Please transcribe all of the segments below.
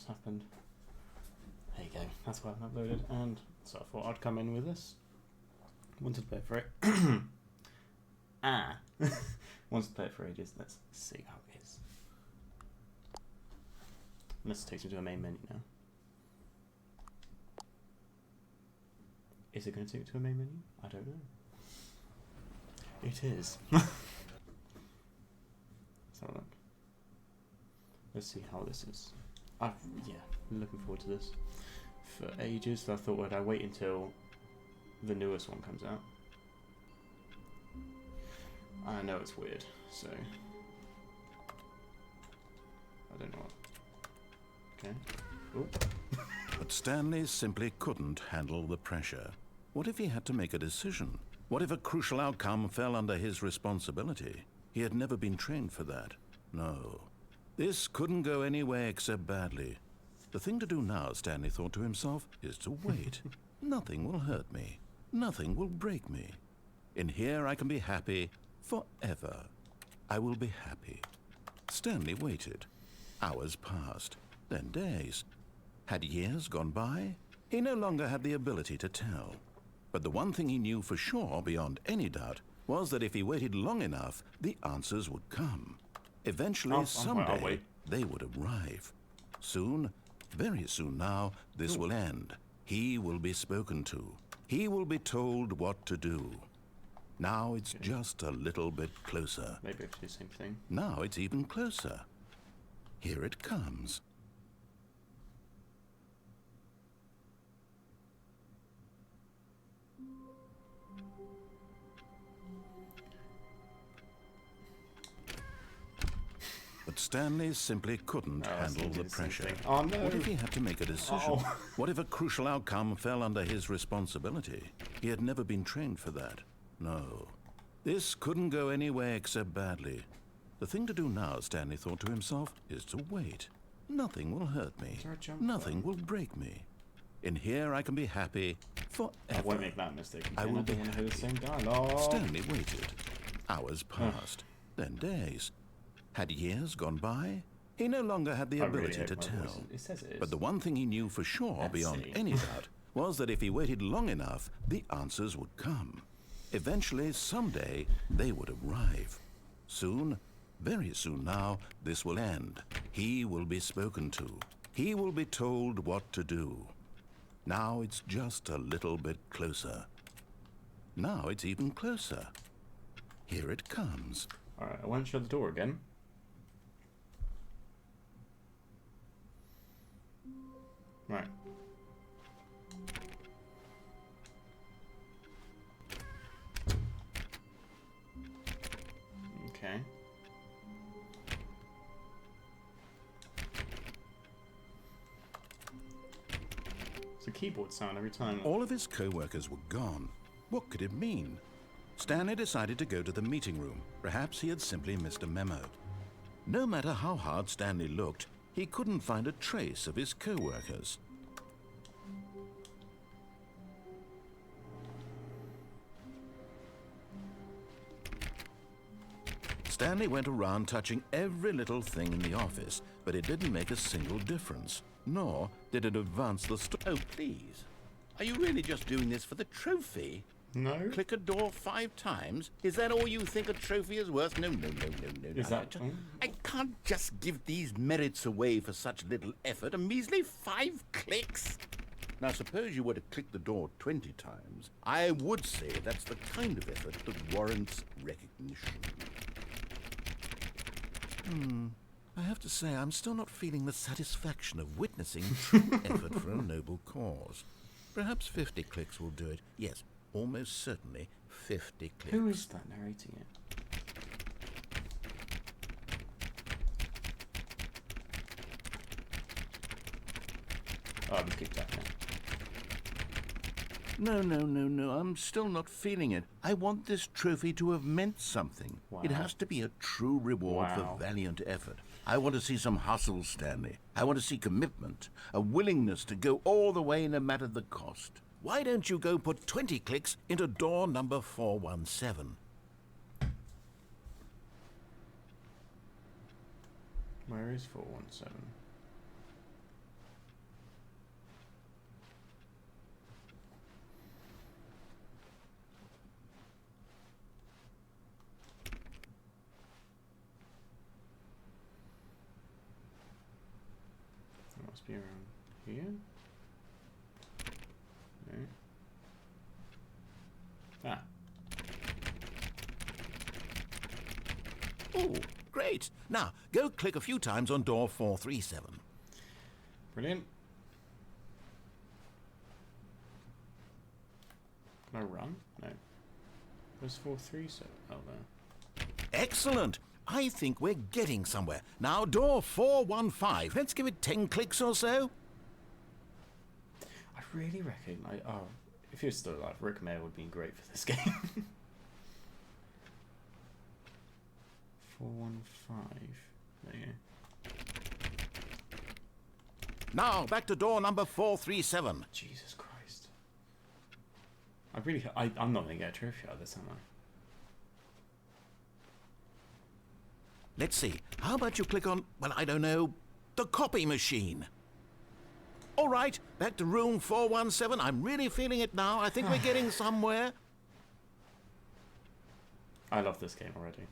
just happened. There you go. That's why I've uploaded. And so I thought I'd come in with this. Wanted to play it for it. Wanted to play it for ages. Let's see how it is. This takes me to a main menu now. Is it going to take me to a main menu? I don't know. It is. Let's have a look. Let's see how this is. Yeah, looking forward to this for ages. So I thought, would I wait until the newest one comes out? I know it's weird, so I don't know what. Okay. Oh. But Stanley simply couldn't handle the pressure. What if he had to make a decision? What if a crucial outcome fell under his responsibility? He had never been trained for that. No. This couldn't go anywhere except badly. The thing to do now, Stanley thought to himself, is to wait. Nothing will hurt me. Nothing will break me. In here I can be happy forever. I will be happy. Stanley waited. Hours passed, then days. Had years gone by? He no longer had the ability to tell. But the one thing he knew for sure, beyond any doubt, was that if he waited long enough, the answers would come. Eventually, someday, they would arrive. Soon, very soon now, this will end. He will be spoken to. He will be told what to do. Now it's just a little bit closer. Maybe it's the same thing. Now it's even closer. Here it comes. But Stanley simply couldn't handle the pressure. Oh, no. What if he had to make a decision? What if a crucial outcome fell under his responsibility? He had never been trained for that. No. This couldn't go anywhere except badly. The thing to do now, Stanley thought to himself, is to wait. Nothing will hurt me. Nothing will break me. In here I can be happy forever. I won't make that mistake again. I will be happy. The same Stanley waited. Hours passed, then days. Had years gone by? He no longer had the ability to tell. It says it is. But the one thing he knew for sure, beyond any doubt, was that if he waited long enough, the answers would come. Eventually, someday, they would arrive. Soon, very soon now, this will end. He will be spoken to. He will be told what to do. Now it's just a little bit closer. Now it's even closer. Here it comes. Alright, I won't shut the door again. Right. Okay. It's a keyboard sound every time. All of his co-workers were gone. What could it mean? Stanley decided to go to the meeting room. Perhaps he had simply missed a memo. No matter how hard Stanley looked, he couldn't find a trace of his co-workers. Stanley went around touching every little thing in the office, but it didn't make a single difference, nor did it advance the Oh, please. Are you really just doing this for the trophy? No. Click a door 5 times? Is that all you think a trophy is worth? No. Is that... I can't just give these merits away for such little effort. A measly 5 clicks. Now, suppose you were to click the door 20 times. I would say that's the kind of effort that warrants recognition. I have to say, I'm still not feeling the satisfaction of witnessing true effort for a noble cause. Perhaps 50 clicks will do it. Yes, almost certainly 50 clicks. Who is that narrating it? Oh, I've kicked that now. No. I'm still not feeling it. I want this trophy to have meant something. Wow. It has to be a true reward for valiant effort. I want to see some hustle, Stanley. I want to see commitment, a willingness to go all the way no matter the cost. Why don't you go put 20 clicks into door number 417? Where is 417? Must be around here. No. Ah. Oh, great. Now, go click a few times on door 437. Brilliant. Can I run? No. Where's 437? Oh, there. Excellent. I think we're getting somewhere. Now, door 415. Let's give it 10 clicks or so. I really reckon if he was still alive, Rick Mayer would be great for this game. 415. There you go. Now, back to door number 437. Jesus Christ. I'm not going to get a trophy out of this, am I? Let's see. How about you click on, well, I don't know, the copy machine? All right, back to room 417. I'm really feeling it now. I think we're getting somewhere. I love this game already.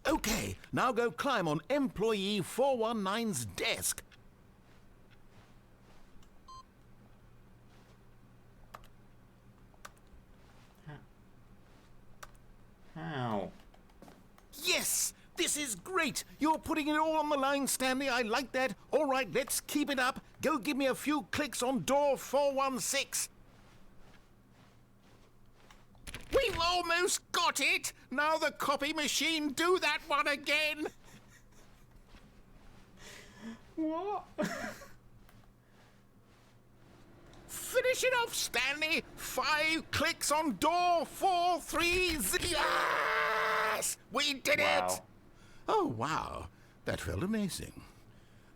Okay, now go climb on employee 419's desk. How? Yes! This is great! You're putting it all on the line, Stanley. I like that. All right, let's keep it up. Go give me a few clicks on door 416. We've almost got it! Now the copy machine, do that one again! What? Finish it off, Stanley! 5 clicks on door 430. Yes! We did it! Oh, wow. That felt amazing.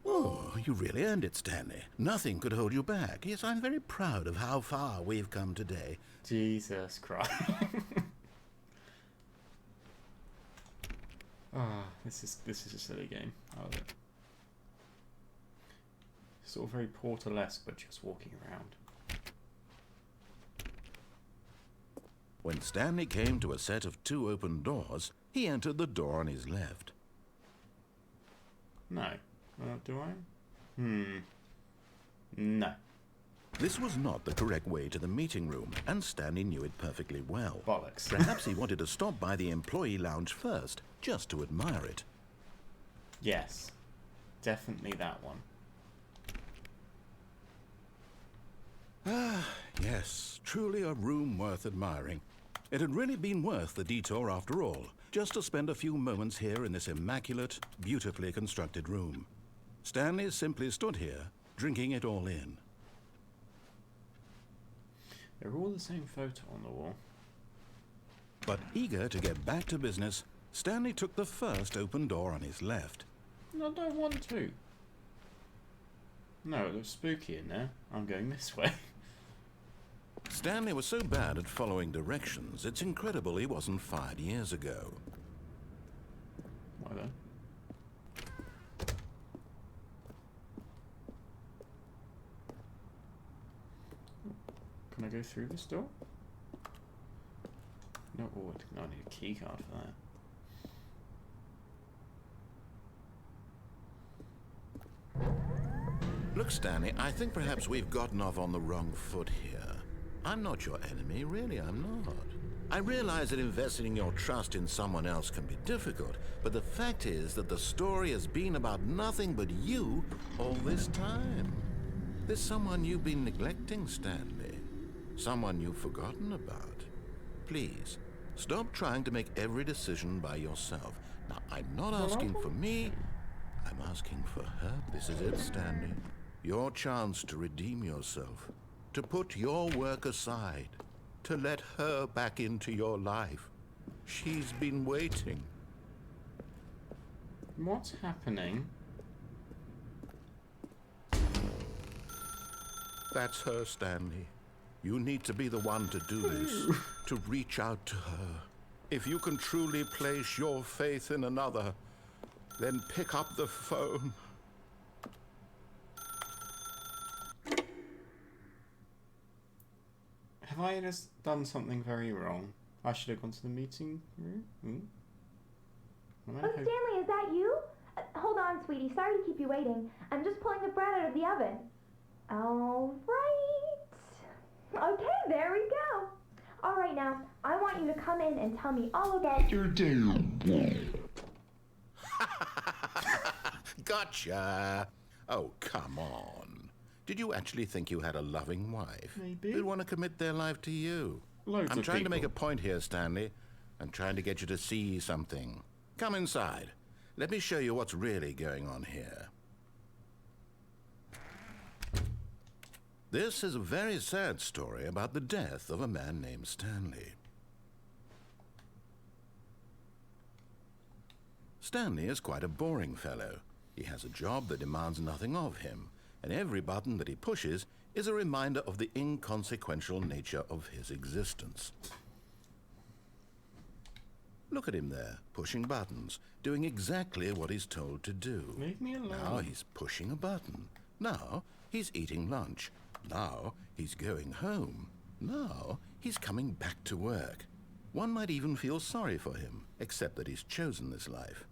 Oh, you really earned it, Stanley. Nothing could hold you back. Yes, I'm very proud of how far we've come today. Jesus Christ. This is a silly game. I love it. Sort of very Portal-esque, but just walking around. When Stanley came to a set of 2 open doors, he entered the door on his left. No. Do I? No. This was not the correct way to the meeting room, and Stanley knew it perfectly well. Bollocks. Perhaps he wanted to stop by the employee lounge first, just to admire it. Yes. Definitely that one. Ah, yes, truly a room worth admiring. It had really been worth the detour after all, just to spend a few moments here in this immaculate, beautifully constructed room. Stanley simply stood here, drinking it all in. They're all the same photo on the wall. But eager to get back to business, Stanley took the first open door on his left. No, I don't want to. No, it looks spooky in there. I'm going this way. Stanley was so bad at following directions, it's incredible he wasn't fired years ago. Why then? Can I go through this door? No, I need a key card for that. Look, Stanley, I think perhaps we've gotten off on the wrong foot here. I'm not your enemy, really, I'm not. I realize that investing your trust in someone else can be difficult, but the fact is that the story has been about nothing but you all this time. There's someone you've been neglecting, Stanley. Someone you've forgotten about. Please, stop trying to make every decision by yourself. Now, I'm not asking for me, I'm asking for her. This is it, Stanley. Your chance to redeem yourself, to put your work aside, to let her back into your life. She's been waiting. What's happening? That's her, Stanley. You need to be the one to do this, to reach out to her. If you can truly place your faith in another, then pick up the phone. Have I just done something very wrong? I should have gone to the meeting room? Oh, Stanley, is that you? Hold on, sweetie. Sorry to keep you waiting. I'm just pulling the brat out of the oven. All right. Okay, there we go. All right, now, I want you to come in and tell me all about your day. Gotcha. Oh, come on. Did you actually think you had a loving wife? Maybe. Who'd want to commit their life to you? Loads I'm of trying to make a people. point here, Stanley. I'm trying to get you to see something. Come inside. Let me show you what's really going on here. This is a very sad story about the death of a man named Stanley. Stanley is quite a boring fellow. He has a job that demands nothing of him, and every button that he pushes is a reminder of the inconsequential nature of his existence. Look at him there, pushing buttons, doing exactly what he's told to do. Leave me alone. Now he's pushing a button. Now he's eating lunch. Now he's going home. Now he's coming back to work. One might even feel sorry for him, except that he's chosen this life.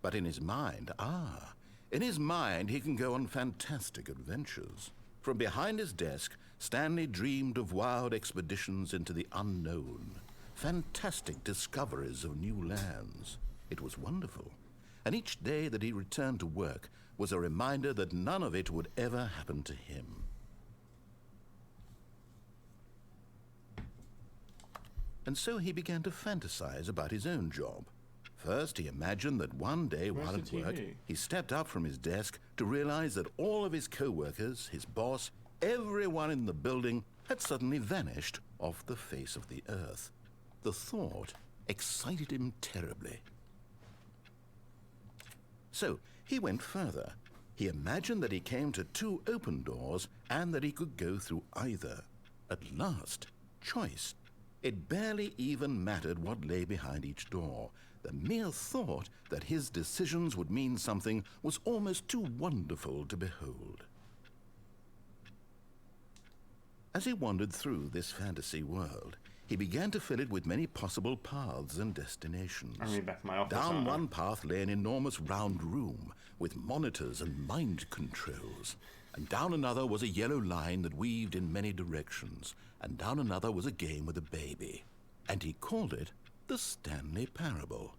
But in his mind, in his mind he can go on fantastic adventures. From behind his desk, Stanley dreamed of wild expeditions into the unknown, fantastic discoveries of new lands. It was wonderful, and each day that he returned to work was a reminder that none of it would ever happen to him. And so he began to fantasize about his own job. First, he imagined that one day while at work, he stepped up from his desk to realize that all of his co-workers, his boss, everyone in the building had suddenly vanished off the face of the earth. The thought excited him terribly. So he went further. He imagined that he came to 2 open doors and that he could go through either. At last, choice. It barely even mattered what lay behind each door. The mere thought that his decisions would mean something was almost too wonderful to behold. As he wandered through this fantasy world, he began to fill it with many possible paths and destinations. I'm back to my office. Down one path lay an enormous round room with monitors and mind controls. And down another was a yellow line that weaved in many directions. And down another was a game with a baby. And he called it the Stanley Parable.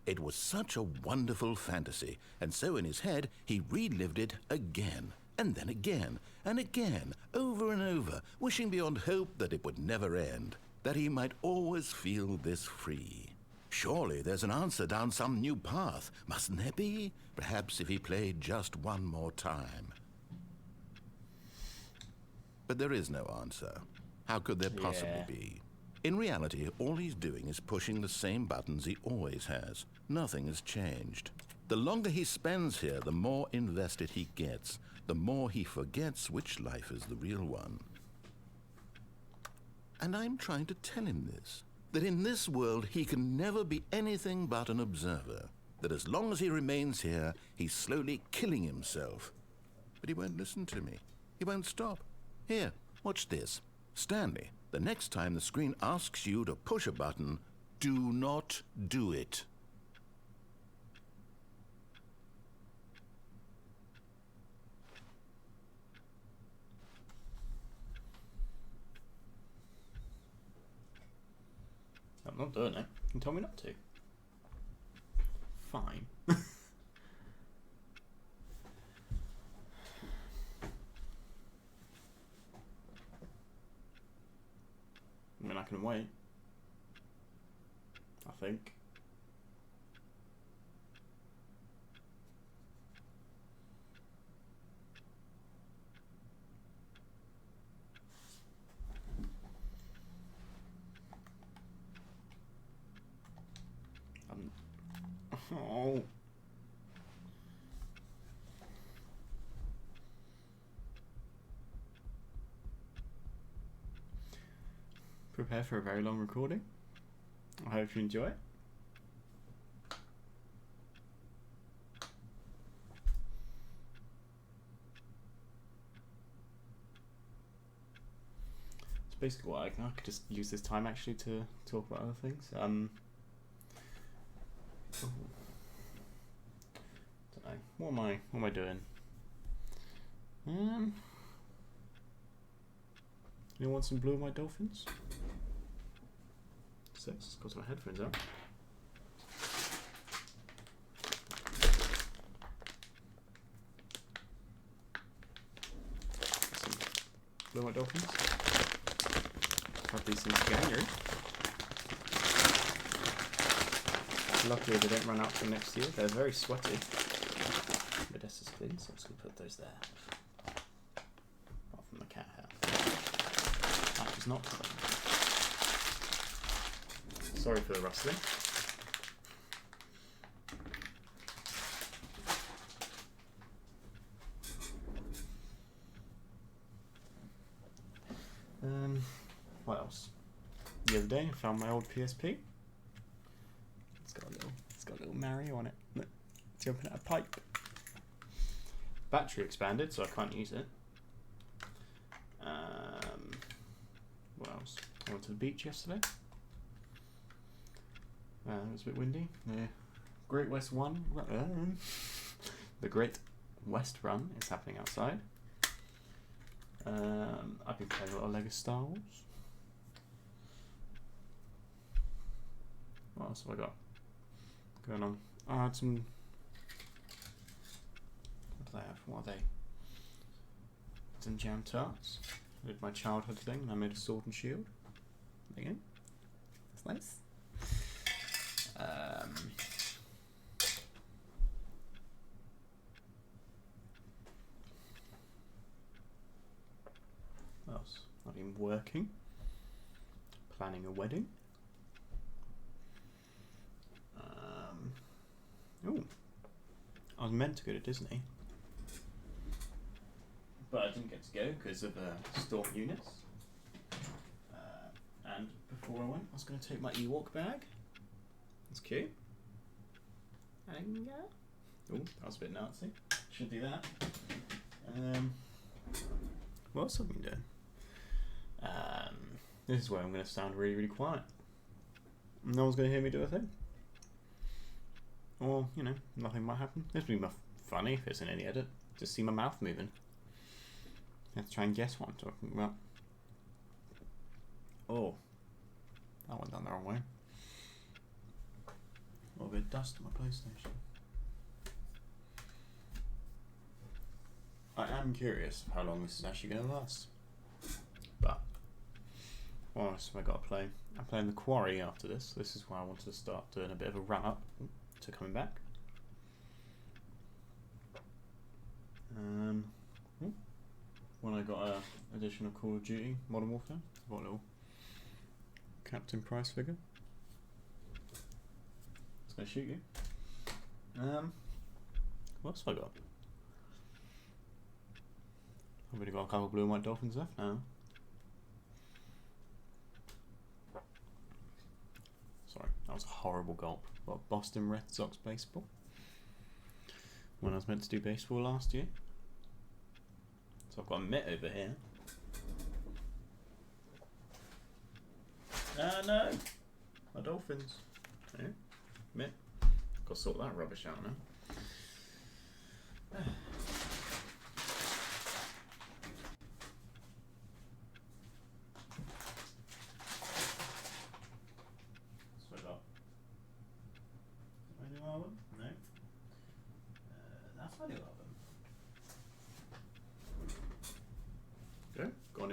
It was such a wonderful fantasy, and so in his head he relived it again, and then again, and again, over and over, wishing beyond hope that it would never end, that he might always feel this free. Surely there's an answer down some new path, mustn't there be? Perhaps if he played just one more time. But there is no answer. How could there possibly be? In reality, all he's doing is pushing the same buttons he always has. Nothing has changed. The longer he spends here, the more invested he gets, the more he forgets which life is the real one. And I'm trying to tell him this, that in this world he can never be anything but an observer, that as long as he remains here, he's slowly killing himself. But he won't listen to me. He won't stop. Here, watch this. Stanley, the next time the screen asks you to push a button, do not do it. I'm not doing it. You told me not to. Fine. I mean, I can wait. I think. Oh. Prepare for a very long recording. I hope you enjoy it. It's basically what I could just use this time actually to talk about other things. what am I doing? You want some blue and white dolphins? Six. Got my headphones out. Some blue and white dolphins. Had these since January. Luckily they don't run out till next year. They're very sweaty. Modestus clean, so I'm just going to put those there. Apart from the cat hair. That is not clean. Sorry for the rustling. What else? The other day I found my old PSP. It's got a little Mario on it. Look, it's jumping out a pipe. Battery expanded, so I can't use it. What else? I went to the beach yesterday. It was a bit windy. The Great West Run. The Great West Run is happening outside. I've been playing a lot of Lego Star Wars. What else have I got going on? I had some. What do they have? What are they? Some jam tarts. I did my childhood thing and I made a sword and shield. There you go. That's nice. What else? I've been working. Planning a wedding. I was meant to go to Disney, but I didn't get to go because of Storm Eunice. And before I went, I was going to take my Ewok bag. That's cute. Oh, that was a bit Nazi. Should do that. What else have I been doing? This is where I'm going to sound really, really quiet. No one's going to hear me do a thing. Or, you know, nothing might happen. This would be funny if it's in any edit. Just see my mouth moving. Let's try and guess what I'm talking about. Oh. That went down the wrong way. A little bit of dust on my PlayStation. I am curious of how long this is actually going to last. But, what else have I got to play? I'm playing The Quarry after this. This is where I wanted to start doing a bit of a run-up to coming back. When I got an edition of Call of Duty Modern Warfare, I got a little Captain Price figure. It's gonna shoot you. What else have I got? I've already got a couple of blue and white dolphins left now. Sorry, that was a horrible gulp. Got Boston Red Sox baseball. When I was meant to do baseball last year. So I've got a mitt over here. No! My dolphins. Yeah, mitt. Got to sort that rubbish out now.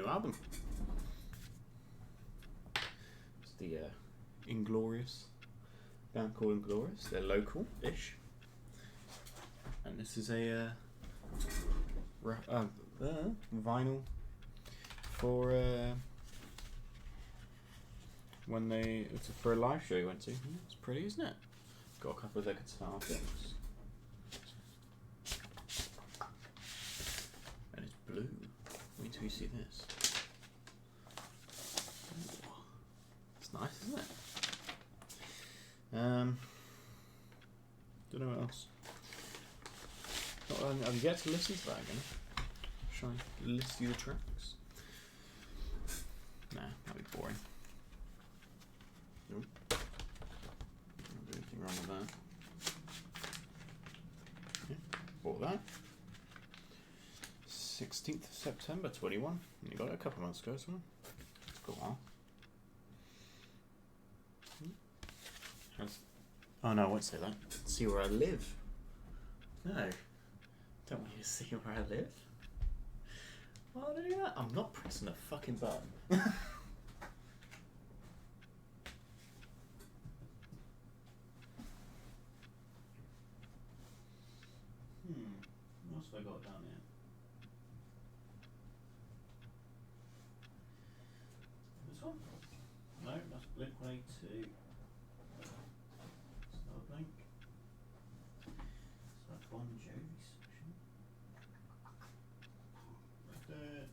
Album. It's the Inglorious band called Inglorious. They're local-ish, and this is a vinyl for when it's for a live show you went to. It's pretty, isn't it? Got a couple of their guitar things, and it's blue. Wait till you see this. It's nice, isn't it? Don't know what else. I've yet to listen to that again. Try and list you the tracks. Nah, that'd be boring. Nope. Don't do anything wrong with that. Yeah. bought that. 16th of September 21. You got it a couple months ago, so it's a good while. Oh no, I won't say that. See where I live. No. Don't want you to see where I live. Why would I do that? I'm not pressing a fucking button. What else have I got down here? This one? No, that's Blink 182. It's another Blink. So that's Bon Jovi section. Right there.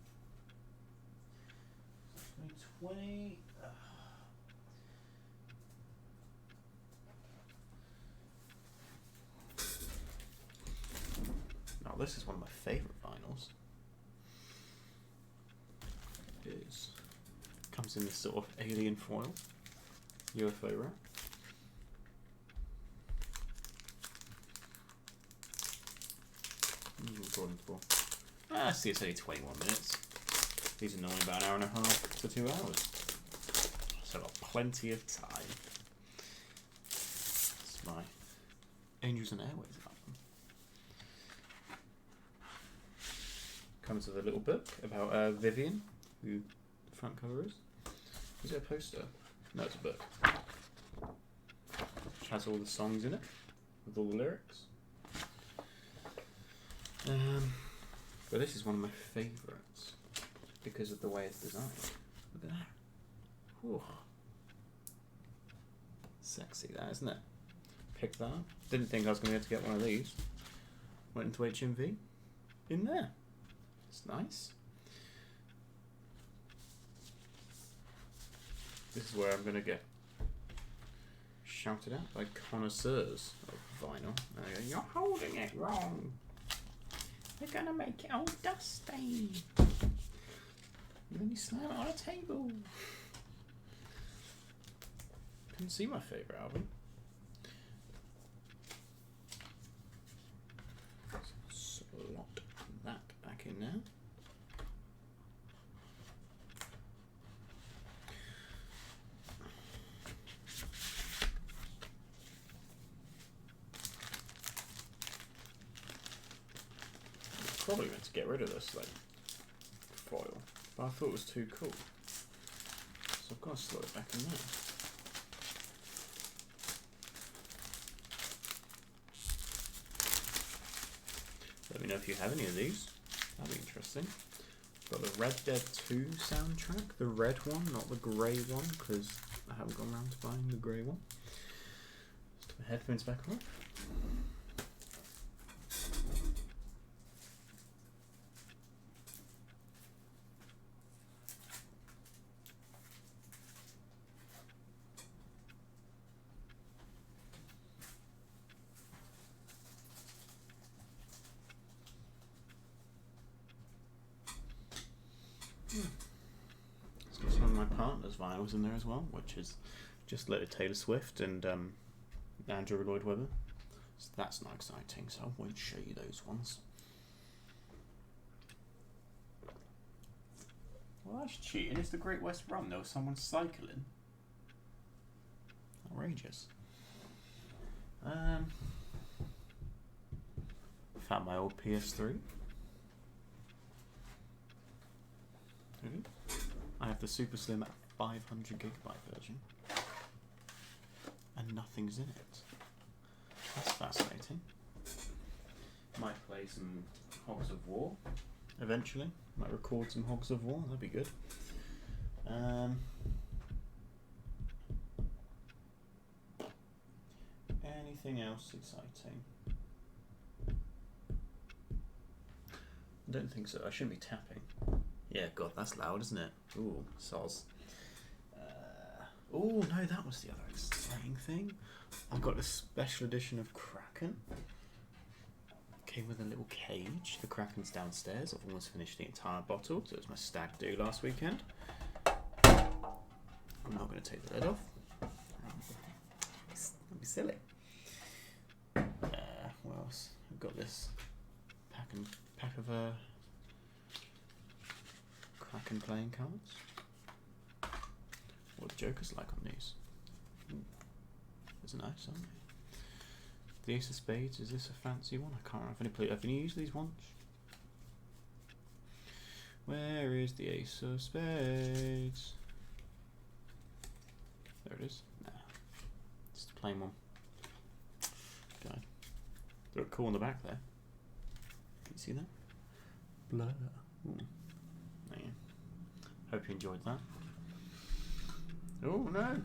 2020. Now this is one of my favourite vinyls. Comes in this sort of alien foil, UFO wrap. Recording for. I see it's only 21 minutes. These are normally about an hour and a half to 2 hours. So I've got plenty of time. It's my Angels and Airways album. Comes with a little book about Vivian, who the front cover is. Is it a poster? No, it's a book. Which has all the songs in it, with all the lyrics. But this is one of my favourites because of the way it's designed. Look at that. Whew. Sexy, that, isn't it? Picked that up. Didn't think I was going to be able to get one of these. Went into HMV. In there. It's nice. This is where I'm going to get shouted at by connoisseurs of vinyl. They go, "You're holding it wrong. You're going to make it all dusty. And then you slam it on a table." Couldn't see my favourite album. Slot that back in there. Probably meant to get rid of this like foil, but I thought it was too cool, so I've got to slot it back in there. Let me know if you have any of these. That'd be interesting. Got the Red Dead 2 soundtrack, the red one, not the grey one, because I haven't gone around to buying the grey one. Just put my headphones back on. It's got some of my partner's vinyls in there as well, which is just little Taylor Swift and Andrew Lloyd Webber. So that's not exciting, so I won't show you those ones. Well, that's cheating. It's the Great West Run, though. Someone's cycling. Outrageous. Found my old PS3. I have the super slim 500GB version, and nothing's in it. That's fascinating. Might play some Hogs of War eventually. Might record some Hogs of War. That'd be good. Anything else exciting? I don't think so. I shouldn't be tapping. Yeah, God, that's loud, isn't it? Ooh, soz. Oh no, that was the other exciting thing. I got a special edition of Kraken. Came with a little cage. The Kraken's downstairs. I've almost finished the entire bottle, so it was my stag do last weekend. I'm not going to take the lid off. That'd be silly. What else? I've got this pack of Kraken playing cards. What the Joker's like on these? Ooh, those are nice, aren't they? The Ace of Spades, is this a fancy one? I can't remember. Have any used these once? Where is the Ace of Spades? There it is. Nah. Just a plain one. God. They look cool on the back there. Can you see that? Blur. Ooh. There you go. Hope you enjoyed that. Oh no!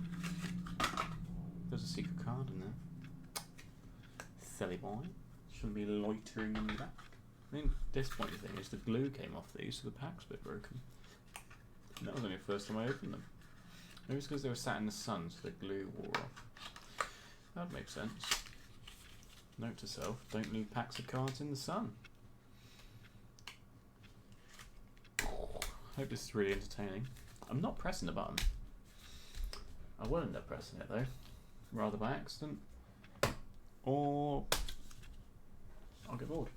There's a secret card in there. Silly boy. Shouldn't be loitering in the back. I mean, disappointing thing is the glue came off these, so the pack's a bit broken. And that was only the first time I opened them. Maybe it's because they were sat in the sun, so the glue wore off. That makes sense. Note to self, don't leave packs of cards in the sun. Hope this is really entertaining. I'm not pressing the button. I will end up pressing it though, rather by accident, or I'll get bored.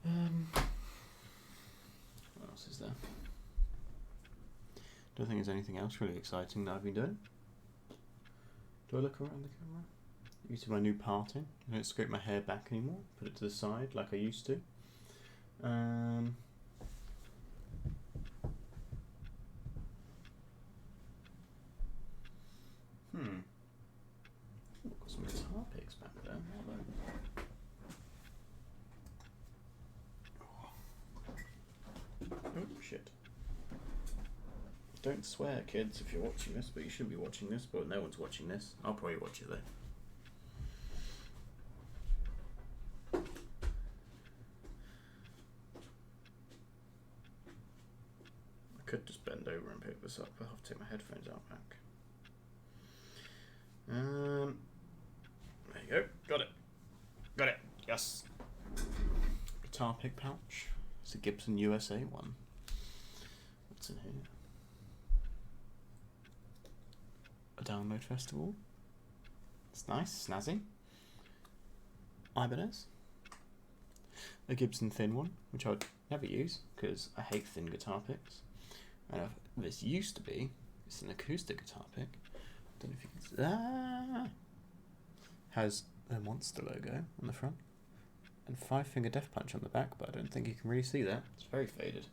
What else is there? Don't think there's anything else really exciting that I've been doing. Do I look around the camera? Using my new parting. I don't scrape my hair back anymore. Put it to the side like I used to. Got some guitar picks back there. Oh shit. Don't swear, kids, if you're watching this, but you should be watching this, but no one's watching this. I'll probably watch it though. I could just bend over and pick this up, but I'll have to take my headphones out back. There you go. Got it. Got it. Yes. Guitar pick pouch. It's a Gibson USA one. What's in here? A download festival. It's nice, snazzy. Ibanez. A Gibson thin one, which I would never use because I hate thin guitar picks. And this used to be, it's an acoustic guitar pick. Don't know if you can see. Has a monster logo on the front and 5-finger Death Punch on the back, but I don't think you can really see that. It's very faded.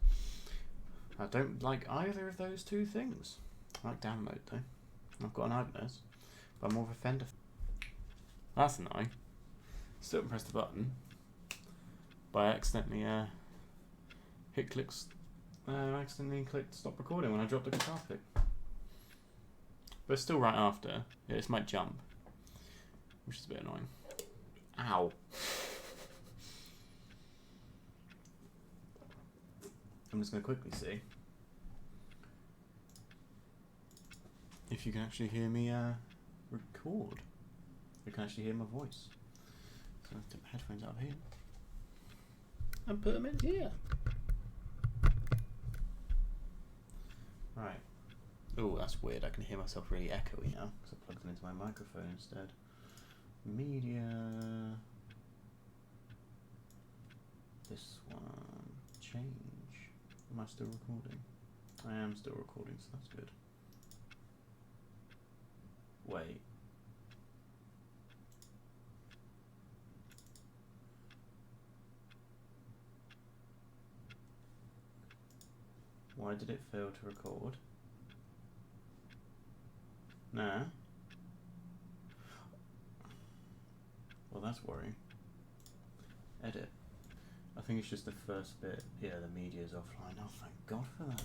I don't like either of those two things. I like download though. I've got an Ibanez, but I'm more of a Fender. That's annoying. Still press the button, but I accidentally accidentally clicked stop recording when I dropped the guitar pick. But it's still right after. Yeah, this might jump, which is a bit annoying. Ow. I'm just going to quickly see if you can actually hear me record. You can actually hear my voice. So I have to take my headphones out of here and put them in here. Right. Oh, that's weird. I can hear myself really echoey now because I plugged them into my microphone instead. Media. This one. Change. Am I still recording? I am still recording, so that's good. Wait. Why did it fail to record? Nah. Well, that's worrying. Edit. I think it's just the first bit. Yeah, the media's offline. Oh, thank God for that.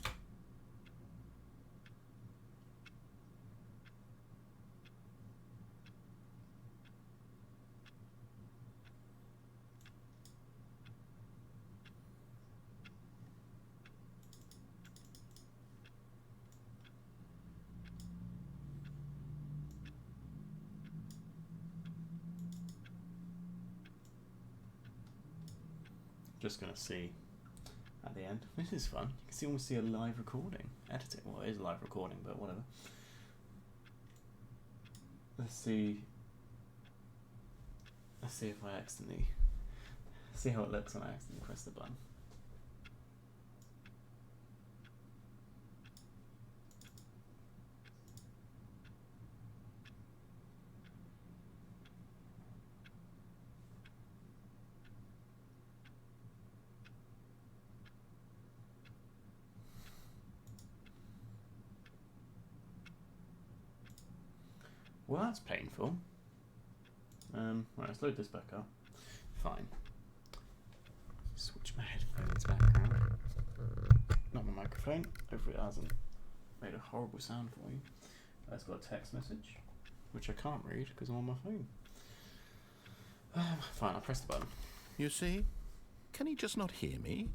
Just gonna see at the end. This is fun. You can almost see a live recording. Edit it. Well, it is a live recording, but whatever. Let's see if I accidentally See how it looks when I accidentally press the button. Well, that's painful. Right, let's load this back up. Fine. Switch my headphones back around. Not my microphone. Hopefully it hasn't made a horrible sound for you. It's got a text message, which I can't read because I'm on my phone. Fine, I'll press the button. You see? Can he just not hear me?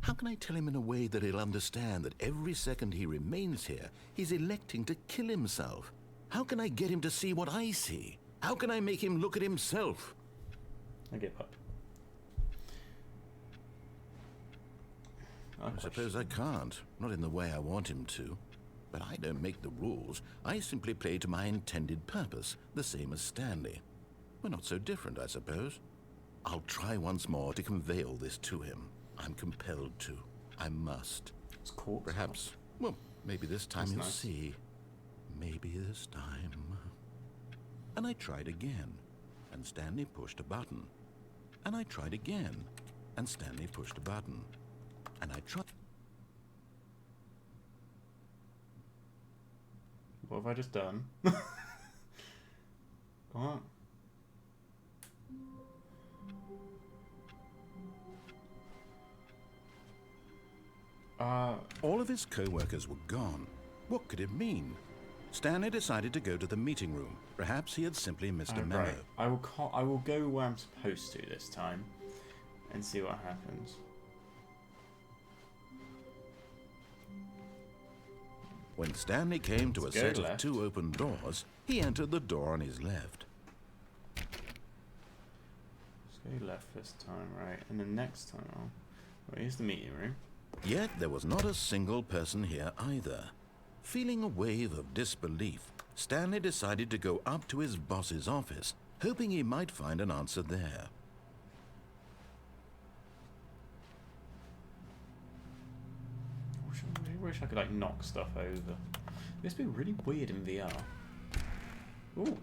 How can I tell him in a way that he'll understand that every second he remains here, he's electing to kill himself? How can I get him to see what I see? How can I make him look at himself? I give up. I suppose I can't. Not in the way I want him to. But I don't make the rules. I simply play to my intended purpose, the same as Stanley. We're not so different, I suppose. I'll try once more to convey all this to him. I'm compelled to. I must. It's cool. Perhaps, well, maybe this time That's he'll nice. see. Maybe this time. And I tried again, and Stanley pushed a button. And I tried again, and Stanley pushed a button. And I tried. What have I just done? Come on. All of his co-workers were gone. What could it mean? Stanley decided to go to the meeting room. Perhaps he had simply missed a memo. Right. I will go where I'm supposed to this time, and see what happens. When Stanley came to a Let's go set of left. 2 open doors, he entered the door on his left. Let's go left this time, right? And then next time, well, here's the meeting room. Yet there was not a single person here either. Feeling a wave of disbelief, Stanley decided to go up to his boss's office, hoping he might find an answer there. I wish I could like knock stuff over. This would be really weird in VR. Ooh.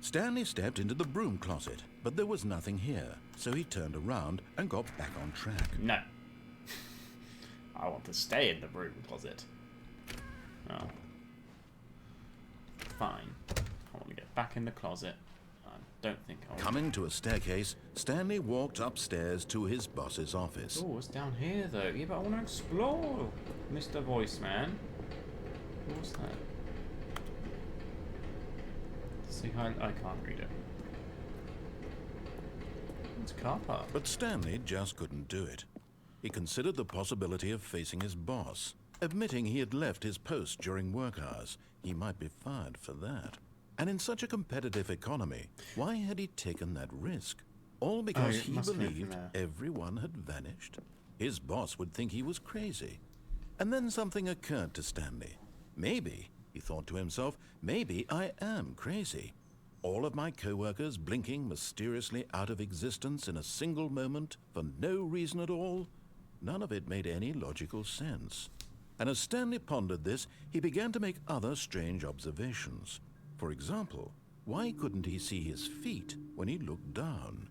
Stanley stepped into the broom closet, but there was nothing here, so he turned around and got back on track. No. I want to stay in the broom closet. Oh. Fine. I want to get back in the closet. I don't think I'll... Coming to a staircase, Stanley walked upstairs to his boss's office. Oh, what's down here though? Yeah, but I want to explore, Mr. Voice Man. What's that? See, I can't read it. It's a car park. But Stanley just couldn't do it. He considered the possibility of facing his boss. Admitting he had left his post during work hours, he might be fired for that. And in such a competitive economy, why had he taken that risk? All because he believed everyone had vanished? His boss would think he was crazy. And then something occurred to Stanley. Maybe, he thought to himself, maybe I am crazy. All of my co-workers blinking mysteriously out of existence in a single moment for no reason at all? None of it made any logical sense. And as Stanley pondered this, he began to make other strange observations. For example, why couldn't he see his feet when he looked down?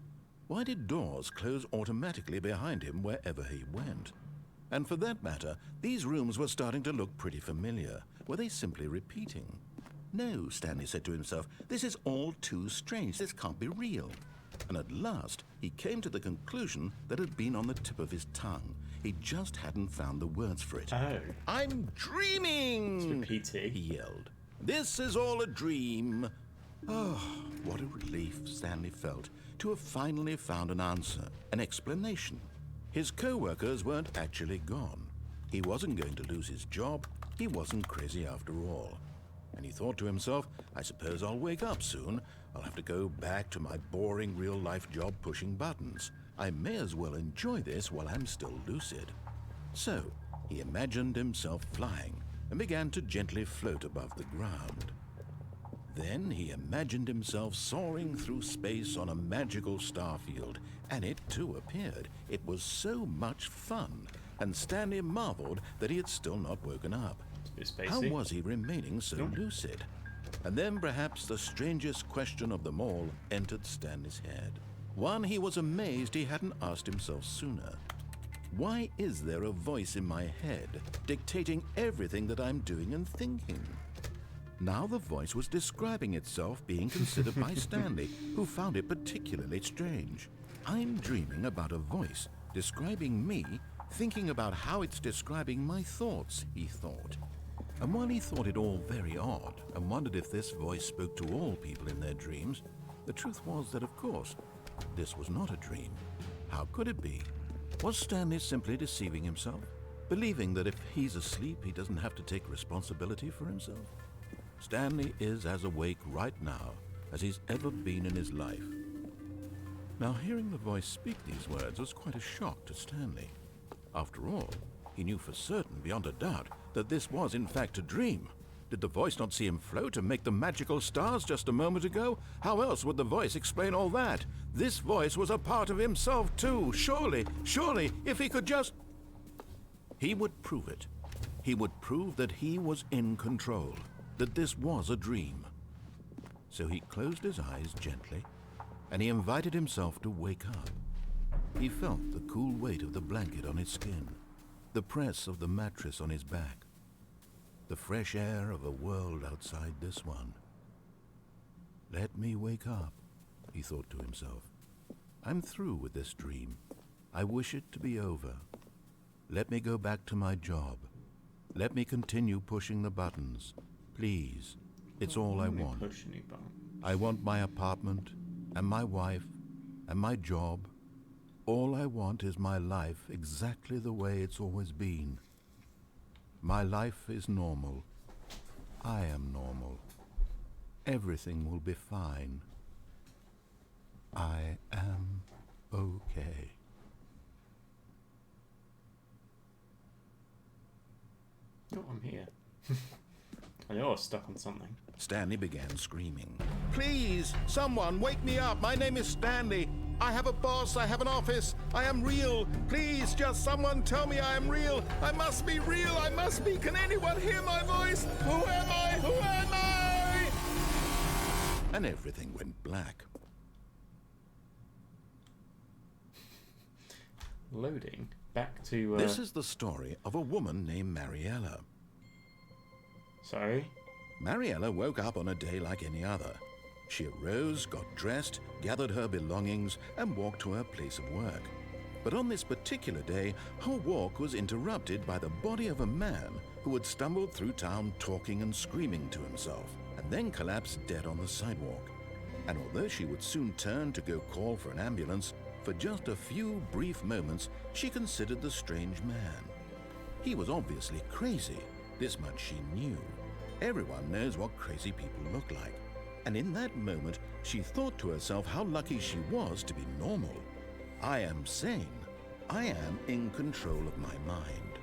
Why did doors close automatically behind him wherever he went? And for that matter, these rooms were starting to look pretty familiar. Were they simply repeating? No, Stanley said to himself, this is all too strange. This can't be real. And at last, he came to the conclusion that had been on the tip of his tongue. He just hadn't found the words for it. Oh. I'm dreaming! It's repeating. He yelled. This is all a dream. Oh, what a relief Stanley felt to have finally found an answer, an explanation. His co-workers weren't actually gone. He wasn't going to lose his job. He wasn't crazy after all. And he thought to himself, I suppose I'll wake up soon. I'll have to go back to my boring real-life job pushing buttons. I may as well enjoy this while I'm still lucid. So, he imagined himself flying and began to gently float above the ground. Then he imagined himself soaring through space on a magical starfield, and it too appeared. It was so much fun, and Stanley marveled that he had still not woken up. How was he remaining so lucid? And then perhaps the strangest question of them all entered Stanley's head. One he was amazed he hadn't asked himself sooner. Why is there a voice in my head dictating everything that I'm doing and thinking? Now the voice was describing itself being considered by Stanley, who found it particularly strange. I'm dreaming about a voice describing me, thinking about how it's describing my thoughts, he thought. And while he thought it all very odd and wondered if this voice spoke to all people in their dreams, the truth was that, of course, this was not a dream. How could it be? Was Stanley simply deceiving himself, believing that if he's asleep, he doesn't have to take responsibility for himself? Stanley is as awake right now as he's ever been in his life. Now, hearing the voice speak these words was quite a shock to Stanley. After all, he knew for certain, beyond a doubt, that this was in fact a dream. Did the voice not see him float and make the magical stars just a moment ago? How else would the voice explain all that? This voice was a part of himself too. Surely, if he could just... He would prove it. He would prove that he was in control, that this was a dream. So he closed his eyes gently, and he invited himself to wake up. He felt the cool weight of the blanket on his skin, the press of the mattress on his back, the fresh air of a world outside this one. Let me wake up, he thought to himself. I'm through with this dream. I wish it to be over. Let me go back to my job. Let me continue pushing the buttons. Please, it's all I want. I want my apartment, and my wife, and my job. All I want is my life exactly the way it's always been. My life is normal. I am normal. Everything will be fine. I am okay. Oh, I'm here. I know I was stuck on something. Stanley began screaming. Please, someone, wake me up. My name is Stanley. I have a boss. I have an office. I am real. Please, just someone tell me I am real. I must be real. I must be. Can anyone hear my voice? Who am I? Who am I? And everything went black. Loading. Back to... This is the story of a woman named Mariella. Sorry? Mariella woke up on a day like any other. She arose, got dressed, gathered her belongings, and walked to her place of work. But on this particular day, her walk was interrupted by the body of a man who had stumbled through town talking and screaming to himself, and then collapsed dead on the sidewalk. And although she would soon turn to go call for an ambulance, for just a few brief moments, she considered the strange man. He was obviously crazy. This much she knew. Everyone knows what crazy people look like. And in that moment, she thought to herself how lucky she was to be normal. I am sane. I am in control of my mind.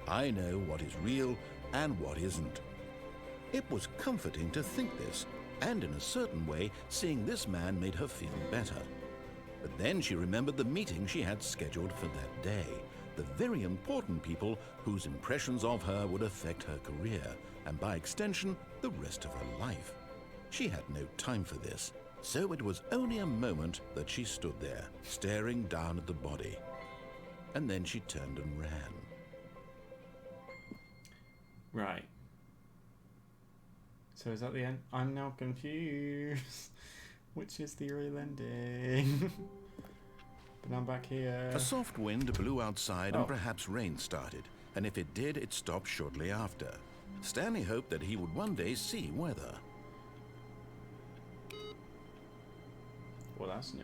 I know what is real and what isn't. It was comforting to think this, and in a certain way, seeing this man made her feel better. But then she remembered the meeting she had scheduled for that day, the very important people whose impressions of her would affect her career, and by extension, the rest of her life. She had no time for this, so it was only a moment that she stood there, staring down at the body. And then she turned and ran. Right. So is that the end? I'm now confused. Which is the real ending? But I'm back here. A soft wind blew outside and perhaps rain started, and if it did, it stopped shortly after. Stanley hoped that he would one day see weather. Well, that's new.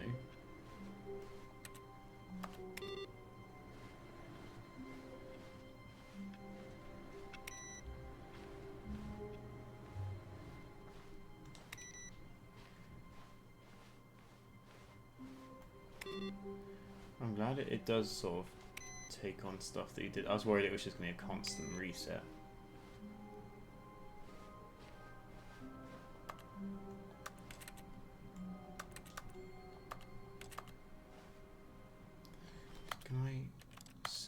I'm glad it does sort of take on stuff that you did. I was worried it was just going to be a constant reset.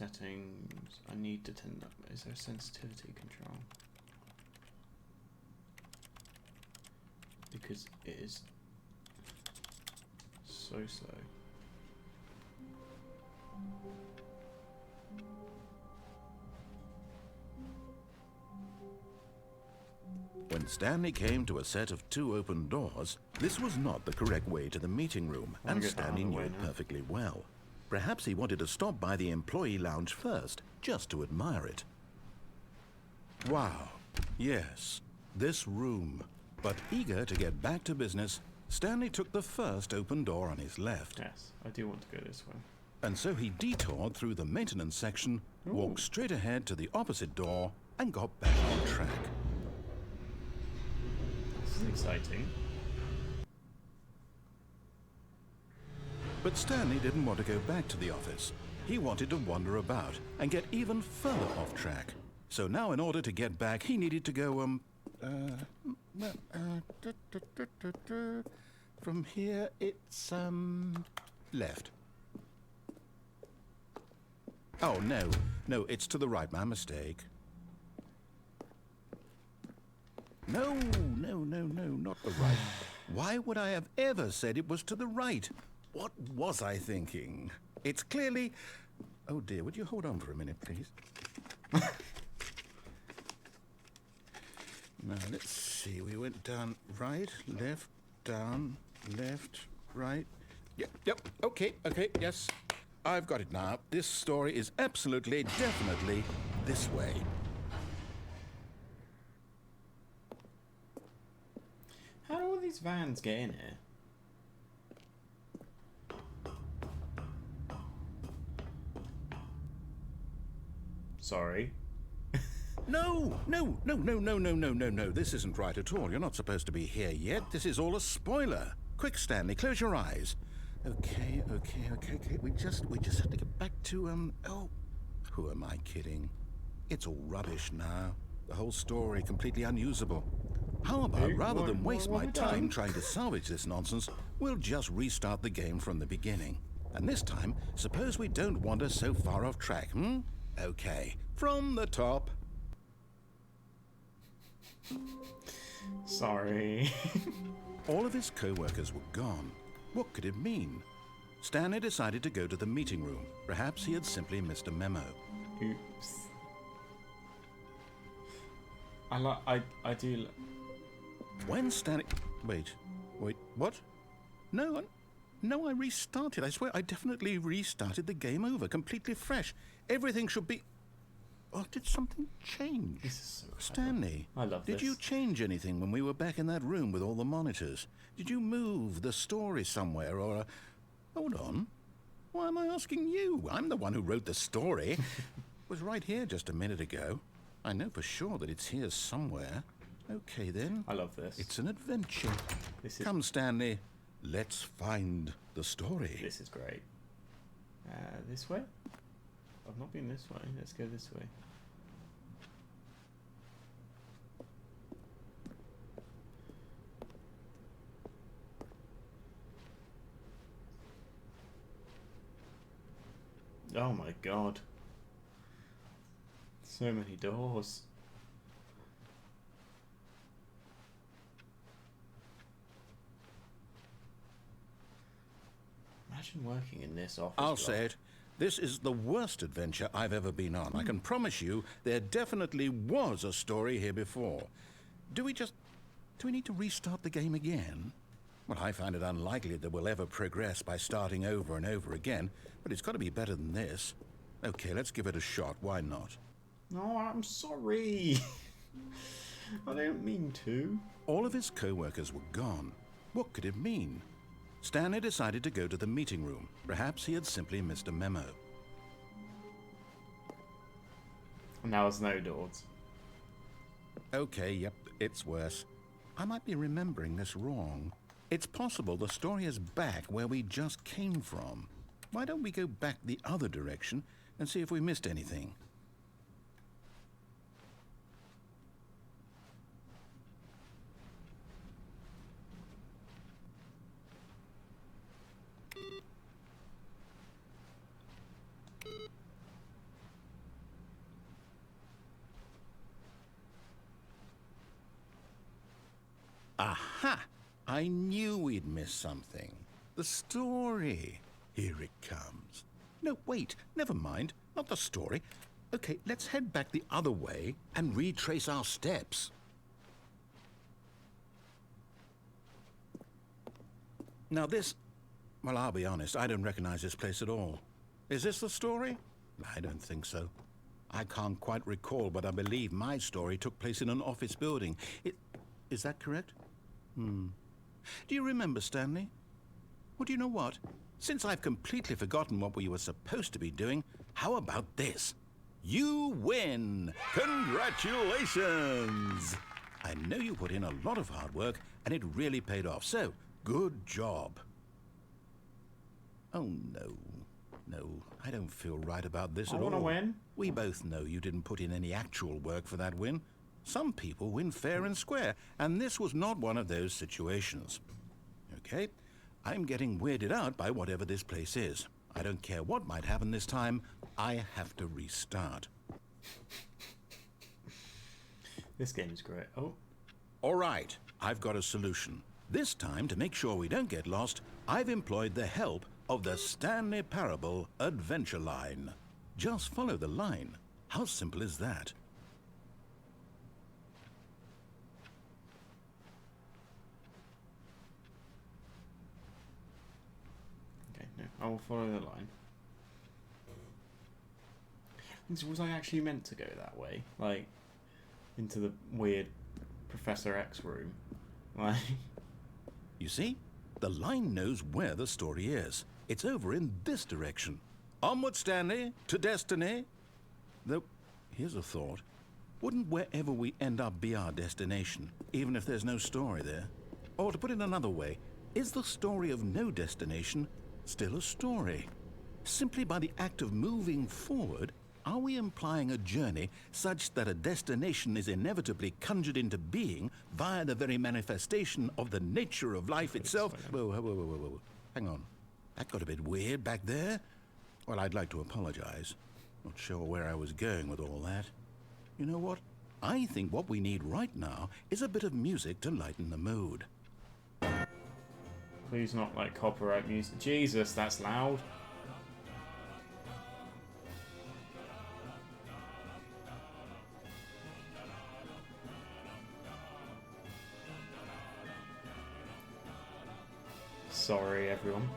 settings. I need to turn up. Is there a sensitivity control? Because it is so slow. When Stanley came to a set of 2 open doors, this was not the correct way to the meeting room, I'll and get that out of Stanley the knew way it now. perfectly well. Perhaps he wanted to stop by the employee lounge first, just to admire it. Wow, yes, this room. But eager to get back to business, Stanley took the first open door on his left. Yes, I do want to go this way. And so he detoured through the maintenance section, walked straight ahead to the opposite door, and got back on track. This is exciting. But Stanley didn't want to go back to the office. He wanted to wander about and get even further off track. So now in order to get back, he needed to go, from here it's, left. Oh, no, it's to the right, my mistake. No, not the right. Why would I have ever said it was to the right? What was I thinking? It's clearly... Oh dear, would you hold on for a minute, please? Now, let's see. We went down right, left, down, left, right. Yep, okay, yes. I've got it now. This story is absolutely, definitely this way. How do all these vans get in here? Sorry. No. This isn't right at all. You're not supposed to be here yet. This is all a spoiler. Quick, Stanley, close your eyes. Okay. We just have to get back to, oh, who am I kidding? It's all rubbish now. The whole story completely unusable. How about, rather than waste my time trying to salvage this nonsense, we'll just restart the game from the beginning. And this time, suppose we don't wander so far off track, Okay, from the top. Sorry. All of his co-workers were gone. What could it mean? Stanley decided to go to the meeting room. Perhaps he had simply missed a memo. Oops. I do. When Stanley... Wait, what? No, I restarted. I swear, I definitely restarted the game over, completely fresh. Everything should be... Oh, did something change? This is so clever. Stanley, I love did this. you change anything when we were back in that room with all the monitors? Did you move the story somewhere, or... Hold on. Why am I asking you? I'm the one who wrote the story. It was right here just a minute ago. I know for sure that it's here somewhere. Okay, then. I love this. It's an adventure. This is, Come, Stanley. Let's find the story. This is great. This way? I've not been this way. Let's go this way. Oh my god. So many doors. Imagine working in this office. I'll say it. This is the worst adventure I've ever been on. I can promise you there definitely was a story here before. Do we need to restart the game again? Well, I find it unlikely that we'll ever progress by starting over and over again, but it's got to be better than this. Okay, let's give it a shot. Why not? No, I'm sorry. I don't mean to. All of his co-workers were gone. What could it mean? Stanley decided to go to the meeting room. Perhaps he had simply missed a memo. Now there's no doors. Okay, yep, it's worse. I might be remembering this wrong. It's possible the story is back where we just came from. Why don't we go back the other direction and see if we missed anything? Aha! I knew we'd miss something. The story. Here it comes. No, wait, never mind. Not the story. Okay, let's head back the other way and retrace our steps. Now this... Well, I'll be honest, I don't recognize this place at all. Is this the story? I don't think so. I can't quite recall, but I believe my story took place in an office building. Is that correct? Do you remember, Stanley? Well, do you know what? Since I've completely forgotten what we were supposed to be doing, how about this? You win! Congratulations! I know you put in a lot of hard work, and it really paid off, so good job. Oh, no. No, I don't feel right about this at all. I want to win. We both know you didn't put in any actual work for that win. Some people win fair and square, and this was not one of those situations. Okay, I'm getting weirded out by whatever this place is. I don't care what might happen this time. I have to restart. This game is great. Oh. All right, I've got a solution. This time, to make sure we don't get lost, I've employed the help of the Stanley Parable Adventure Line. Just follow the line. How simple is that? Okay, no, I will follow the line. Was I actually meant to go that way? Like, into the weird Professor X room? Like... You see? The line knows where the story is. It's over in this direction. Onward, Stanley, to destiny. Though, here's a thought. Wouldn't wherever we end up be our destination, even if there's no story there? Or to put it another way, is the story of no destination still a story? Simply by the act of moving forward, are we implying a journey such that a destination is inevitably conjured into being via the very manifestation of the nature of life itself? Whoa. Hang on. That got a bit weird back there. Well, I'd like to apologize. Not sure where I was going with all that. You know what? I think what we need right now is a bit of music to lighten the mood. Please not like copyright music. Jesus, that's loud. Sorry, everyone.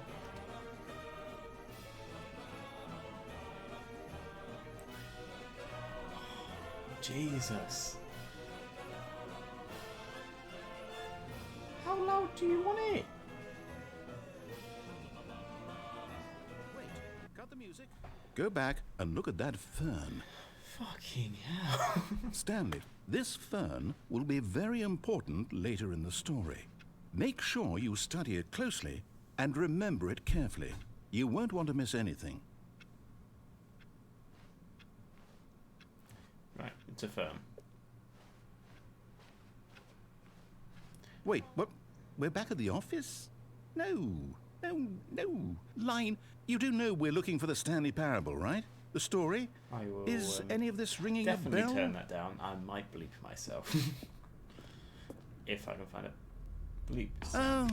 Jesus. How loud do you want it? Wait, cut the music. Go back and look at that fern. Fucking hell. Stanley, this fern will be very important later in the story. Make sure you study it closely and remember it carefully. You won't want to miss anything. Right, it's a fern. Wait, what? We're back at the office? No. Line, you do know we're looking for the Stanley Parable, right? The story? I will, Is any of this ringing a bell? definitely turn that down. I might bleep myself. If I can find it. Bleep. Oh,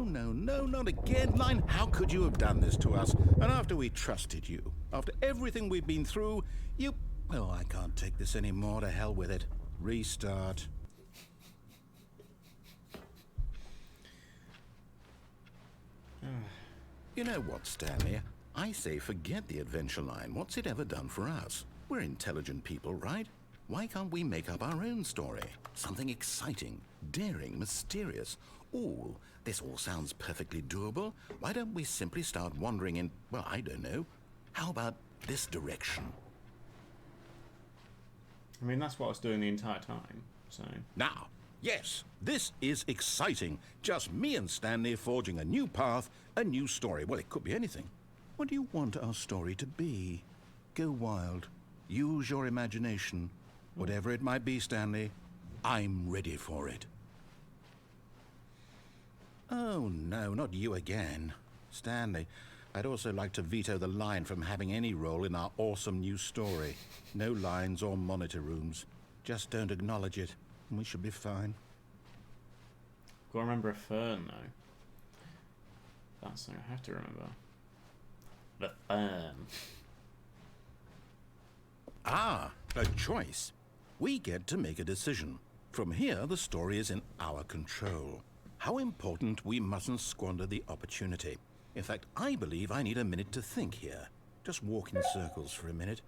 no, not again. Line, how could you have done this to us? And after we trusted you, after everything we've been through, you... Well, I can't take this anymore. To hell with it. Restart. You know what, Stanley? I say forget the adventure line. What's it ever done for us? We're intelligent people, right? Why can't we make up our own story? Something exciting, daring, mysterious. Ooh, this all sounds perfectly doable. Why don't we simply start wandering in, well, I don't know. How about this direction? I mean, that's what I was doing the entire time, so... Now, yes, this is exciting. Just me and Stanley forging a new path, a new story. Well, it could be anything. What do you want our story to be? Go wild. Use your imagination. Whatever it might be, Stanley, I'm ready for it. Oh, no, not you again. Stanley, I'd also like to veto the line from having any role in our awesome new story. No lines or monitor rooms. Just don't acknowledge it, and we should be fine. Gotta remember a fern though. That's something I have to remember. The fern. Ah, a choice. We get to make a decision. From here, the story is in our control. How important, we mustn't squander the opportunity. In fact, I believe I need a minute to think here. Just walk in circles for a minute.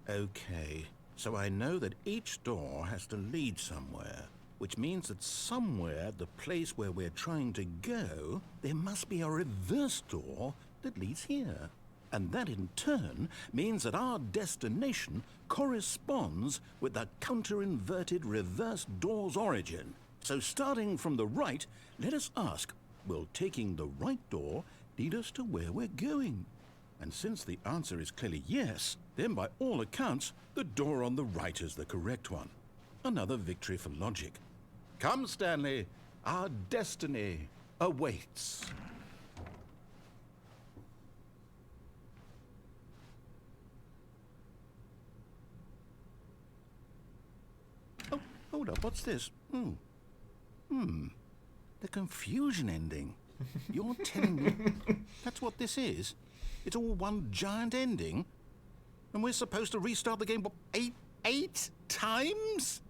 Okay, so I know that each door has to lead somewhere, which means that somewhere at the place where we're trying to go, there must be a reverse door that leads here. And that in turn means that our destination corresponds with the counter-inverted reverse door's origin. So starting from the right, let us ask, will taking the right door lead us to where we're going? And since the answer is clearly yes, then by all accounts, the door on the right is the correct one. Another victory for logic. Come, Stanley, our destiny awaits. Oh, hold up, what's this? The confusion ending. You're telling me that's what this is? It's all one giant ending? And we're supposed to restart the game, what, eight times?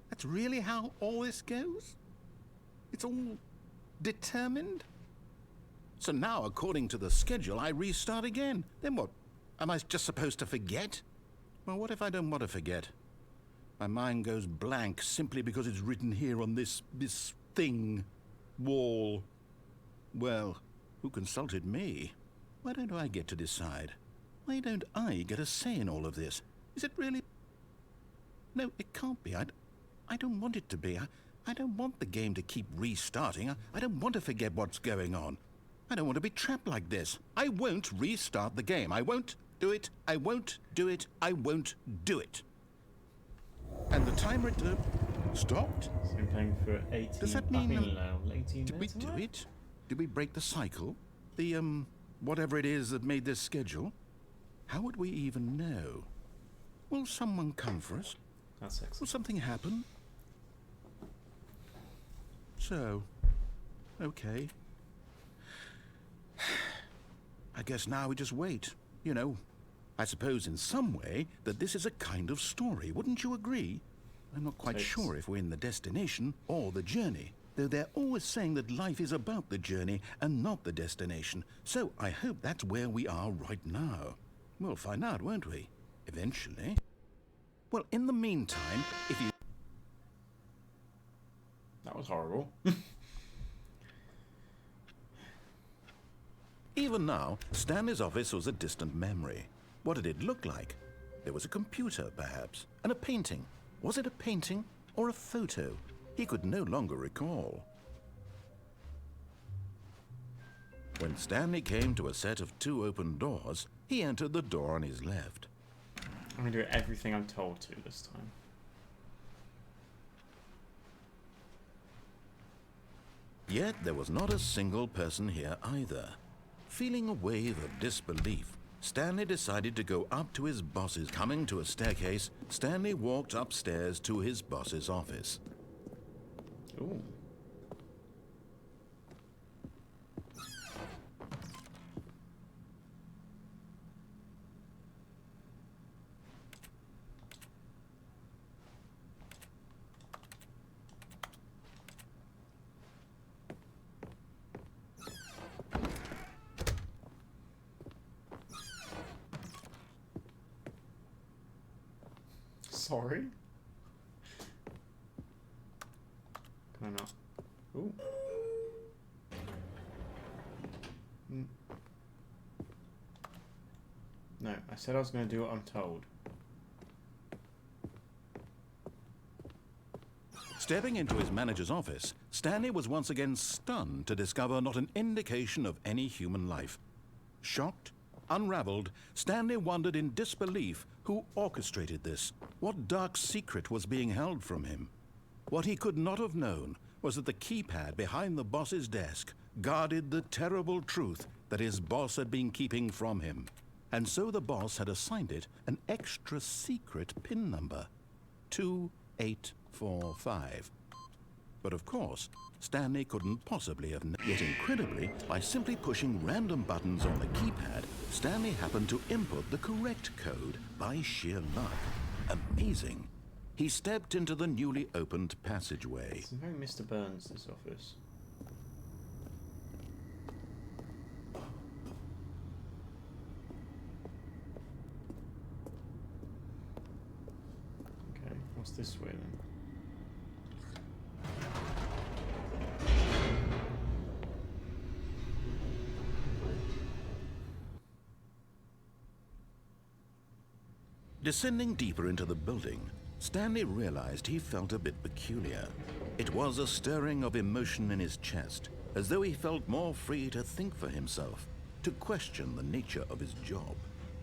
That's really how all this goes? It's all determined? So now, according to the schedule, I restart again. Then what? Am I just supposed to forget? Well, what if I don't want to forget? My mind goes blank simply because it's written here on this thing, wall. Well, who consulted me? Why don't I get to decide? Why don't I get a say in all of this? Is it really? No, it can't be. I don't want it to be. I don't want the game to keep restarting. I don't want to forget what's going on. I don't want to be trapped like this. I won't restart the game. I won't do it. I won't do it. I won't do it. And the timer stopped? So I'm playing for 18. Does that mean 18 did we minutes? do it? Did we break the cycle? The whatever it is that made this schedule? How would we even know? Will someone come for us? That's Will excellent. something happen? So, okay. I guess now we just wait. You know, I suppose in some way that this is a kind of story. Wouldn't you agree? I'm not quite sure if we're in the destination or the journey, though they're always saying that life is about the journey and not the destination. So I hope that's where we are right now. We'll find out, won't we? Eventually. Well, in the meantime, if you... That was horrible. Even now, Stanley's office was a distant memory. What did it look like? There was a computer, perhaps, and a painting. Was it a painting or a photo? He could no longer recall. When Stanley came to a set of 2 open doors, he entered the door on his left. I'm going to do everything I'm told to this time. Yet there was not a single person here either. Feeling a wave of disbelief, Stanley decided to go up to his boss's. Coming to a staircase, Stanley walked upstairs to his boss's office. Ooh. Sorry? Can I not? Ooh. No, I said I was going to do what I'm told. Stepping into his manager's office, Stanley was once again stunned to discover not an indication of any human life. Shocked, unraveled, Stanley wondered in disbelief who orchestrated this. What dark secret was being held from him? What he could not have known was that the keypad behind the boss's desk guarded the terrible truth that his boss had been keeping from him. And so the boss had assigned it an extra secret PIN number, 2845. But of course, Stanley couldn't possibly have... Yet incredibly, by simply pushing random buttons on the keypad, Stanley happened to input the correct code by sheer luck. Amazing. He stepped into the newly opened passageway. It's very Mr. Burns, this office. Okay, what's this way then? Descending deeper into the building, Stanley realized he felt a bit peculiar. It was a stirring of emotion in his chest, as though he felt more free to think for himself, to question the nature of his job.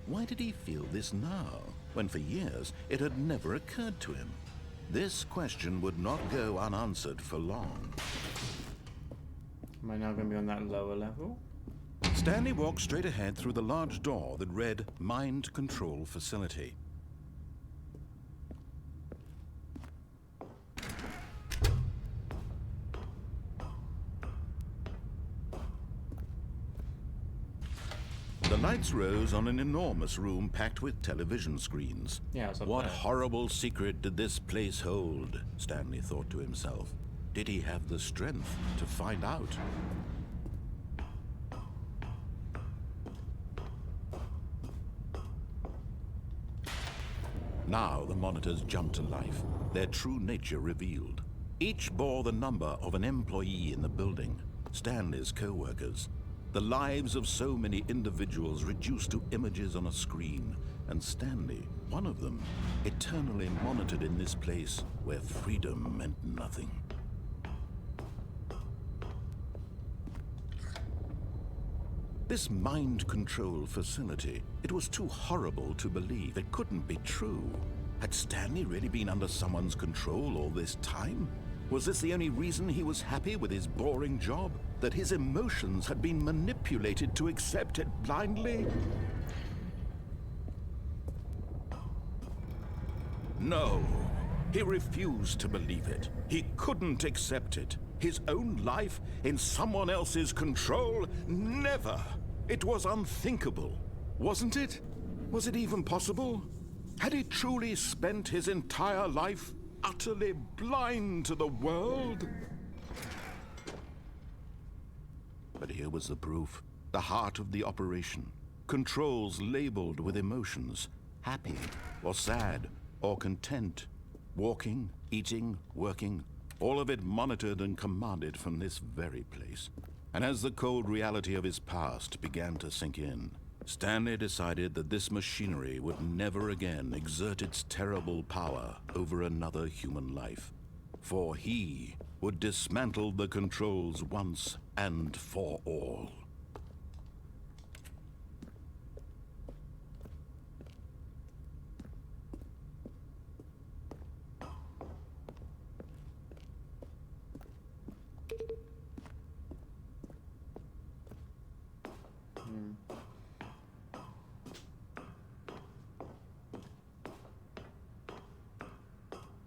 Why did he feel this now, when for years it had never occurred to him? This question would not go unanswered for long. Am I now going to be on that lower level? Stanley walked straight ahead through the large door that read Mind Control Facility. The lights rose on an enormous room packed with television screens. Yeah, it's up What there. horrible secret did this place hold? Stanley thought to himself. Did he have the strength to find out? Now the monitors jumped to life, their true nature revealed. Each bore the number of an employee in the building, Stanley's co-workers. The lives of so many individuals reduced to images on a screen, and Stanley, one of them, eternally monitored in this place where freedom meant nothing. This mind control facility, it was too horrible to believe. It couldn't be true. Had Stanley really been under someone's control all this time? Was this the only reason he was happy with his boring job? That his emotions had been manipulated to accept it blindly? No, he refused to believe it. He couldn't accept it. His own life in someone else's control? Never! It was unthinkable, wasn't it? Was it even possible? Had he truly spent his entire life utterly blind to the world? But here was the proof, the heart of the operation. Controls labeled with emotions, happy or sad or content, walking, eating, working, all of it monitored and commanded from this very place. And as the cold reality of his past began to sink in, Stanley decided that this machinery would never again exert its terrible power over another human life. For he would dismantle the controls once and for all.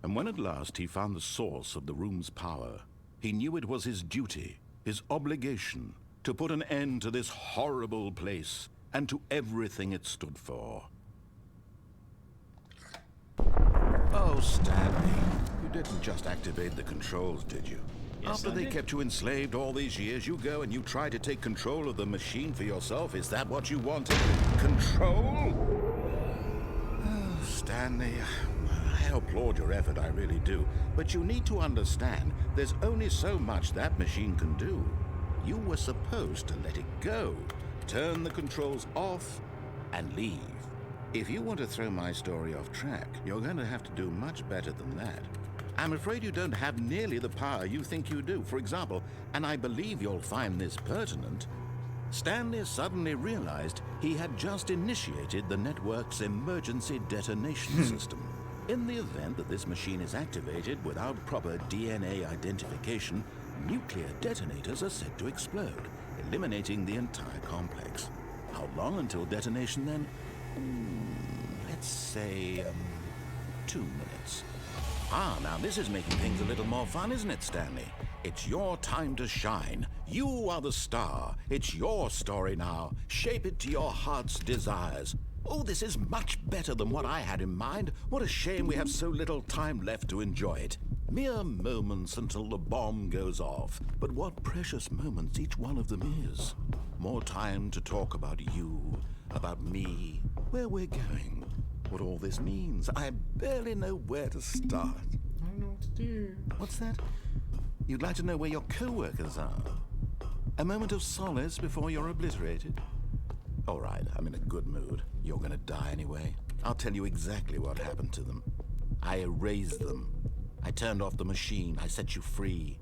And when at last he found the source of the room's power, he knew it was his duty, his obligation, to put an end to this horrible place and to everything it stood for. Oh, Stanley, you didn't just activate the controls, did you? Yes, After I they did. kept you enslaved all these years, you go and you try to take control of the machine for yourself. Is that what you wanted? Control? Oh, Stanley, I applaud your effort, I really do. But you need to understand, there's only so much that machine can do. You were supposed to let it go, turn the controls off, and leave. If you want to throw my story off track, you're going to have to do much better than that. I'm afraid you don't have nearly the power you think you do. For example, and I believe you'll find this pertinent, Stanley suddenly realized he had just initiated the network's emergency detonation system. In the event that this machine is activated without proper DNA identification, nuclear detonators are said to explode, eliminating the entire complex. How long until detonation then? Let's say, 2 minutes. Ah, now this is making things a little more fun, isn't it, Stanley? It's your time to shine. You are the star. It's your story now. Shape it to your heart's desires. Oh, this is much better than what I had in mind. What a shame we have so little time left to enjoy it. Mere moments until the bomb goes off. But what precious moments each one of them is. More time to talk about you, about me, where we're going, what all this means. I barely know where to start. I don't know what to do. What's that? You'd like to know where your co-workers are? A moment of solace before you're obliterated? All right, I'm in a good mood. You're gonna die anyway. I'll tell you exactly what happened to them. I erased them. I turned off the machine. I set you free.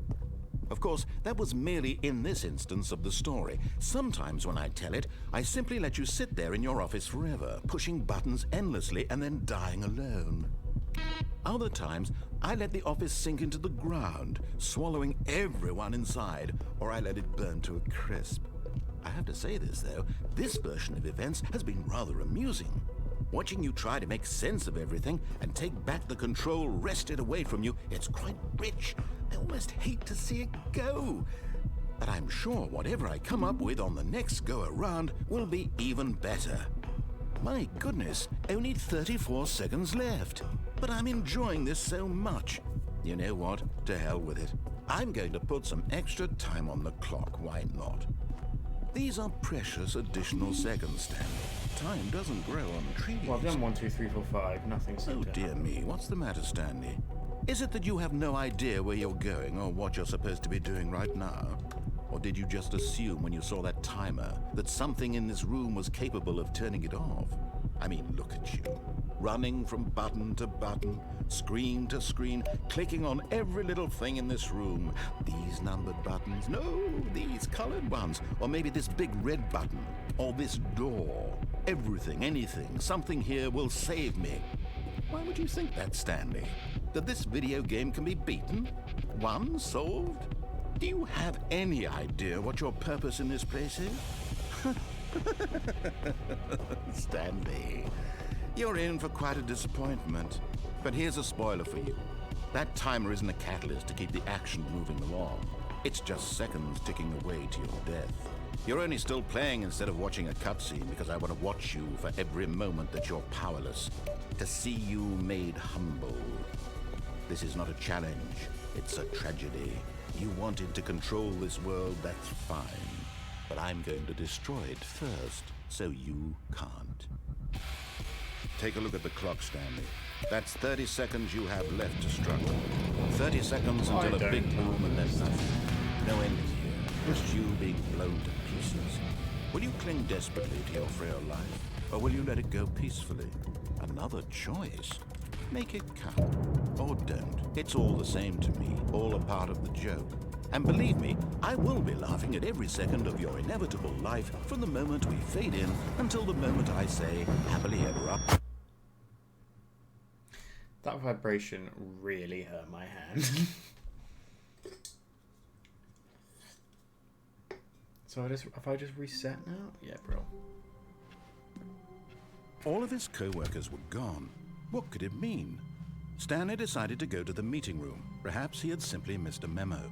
Of course, that was merely in this instance of the story. Sometimes when I tell it, I simply let you sit there in your office forever, pushing buttons endlessly and then dying alone. Other times, I let the office sink into the ground, swallowing everyone inside, or I let it burn to a crisp. I have to say this, though, this version of events has been rather amusing. Watching you try to make sense of everything and take back the control wrested away from you, it's quite rich. I almost hate to see it go. But I'm sure whatever I come up with on the next go-around will be even better. My goodness, only 34 seconds left. But I'm enjoying this so much. You know what? To hell with it. I'm going to put some extra time on the clock, why not? These are precious additional seconds, Stanley. Time doesn't grow on trees. Well, I've done 1, 2, 3, 4, 5. Nothing seemed to dear happen. me, what's the matter, Stanley? Is it that you have no idea where you're going or what you're supposed to be doing right now? Or did you just assume when you saw that timer that something in this room was capable of turning it off? I mean, look at you. Running from button to button, screen to screen, clicking on every little thing in this room. These numbered buttons, no, these colored ones. Or maybe this big red button, or this door. Everything, anything, something here will save me. Why would you think that, Stanley? That this video game can be beaten? Won? Solved? Do you have any idea what your purpose in this place is? Stanley, you're in for quite a disappointment. But here's a spoiler for you. That timer isn't a catalyst to keep the action moving along. It's just seconds ticking away to your death. You're only still playing instead of watching a cutscene because I want to watch you for every moment that you're powerless. To see you made humble. This is not a challenge. It's a tragedy. You wanted to control this world, that's fine. But I'm going to destroy it first, so you can't. Take a look at the clock, Stanley. That's 30 seconds you have left to struggle. 30 seconds until a big boom and then nothing. No ending here. Just you being blown to pieces. Will you cling desperately to your frail life, or will you let it go peacefully? Another choice. Make it count. Or don't. It's all the same to me. All a part of the joke. And believe me, I will be laughing at every second of your inevitable life from the moment we fade in until the moment I say, happily ever up. That vibration really hurt my hand. So if I just reset now? Yeah, bro. All of his co-workers were gone. What could it mean? Stanley decided to go to the meeting room. Perhaps he had simply missed a memo.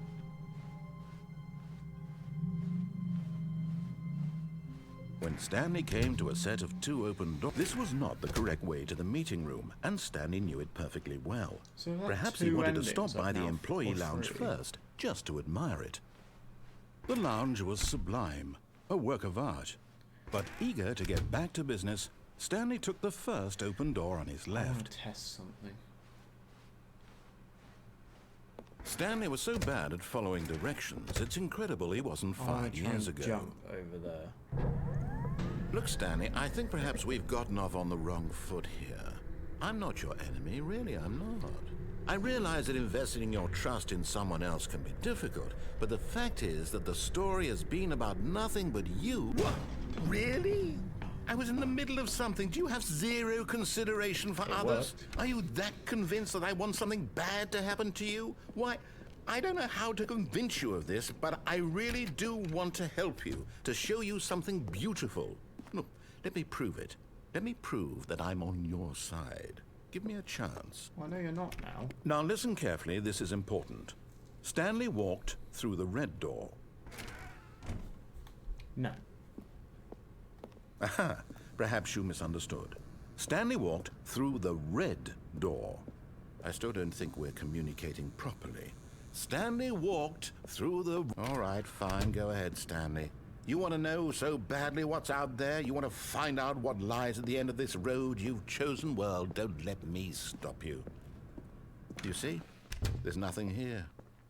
When Stanley came to a set of 2 open doors, this was not the correct way to the meeting room, and Stanley knew it perfectly well. So perhaps he wanted to stop by the employee lounge first, just to admire it. The lounge was sublime, a work of art. But eager to get back to business, Stanley took the first open door on his left. I want to test something. Stanley was so bad at following directions, it's incredible he wasn't 5 years ago. Jump over there. Look, Stanley, I think perhaps we've gotten off on the wrong foot here. I'm not your enemy, really, I'm not. I realize that investing your trust in someone else can be difficult, but the fact is that the story has been about nothing but you. What? Really? I was in the middle of something. Do you have zero consideration for others? Worked. Are you that convinced that I want something bad to happen to you? Why, I don't know how to convince you of this, but I really do want to help you, to show you something beautiful. Look, let me prove it. Let me prove that I'm on your side. Give me a chance. Well, I know you're not now. Now listen carefully, this is important. Stanley walked through the red door. No. Aha, perhaps you misunderstood. Stanley walked through the red door. I still don't think we're communicating properly. Stanley walked through the... All right, fine, go ahead, Stanley. You want to know so badly what's out there? You want to find out what lies at the end of this road you've chosen? Well, don't let me stop you. You see? There's nothing here.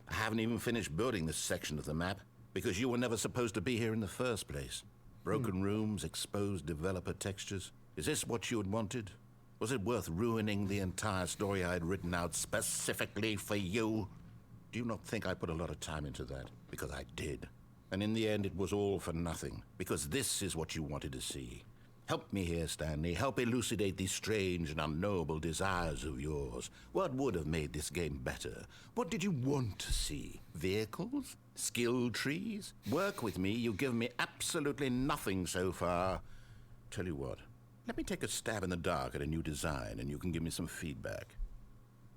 I haven't even finished building this section of the map because you were never supposed to be here in the first place. Broken rooms, exposed developer textures. Is this what you had wanted? Was it worth ruining the entire story I had written out specifically for you? Do you not think I put a lot of time into that? Because I did. And in the end, it was all for nothing. Because this is what you wanted to see. Help me here, Stanley. Help elucidate these strange and unknowable desires of yours. What would have made this game better? What did you want to see? Vehicles? Skill trees? Work with me. You've given me absolutely nothing so far. Tell you what. Let me take a stab in the dark at a new design, and you can give me some feedback.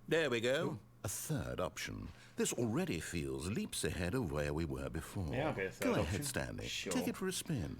There we go. Ooh. A third option. This already feels leaps ahead of where we were before. Yeah, I'll be a third Go option. ahead, Stanley. Sure. Take it for a spin.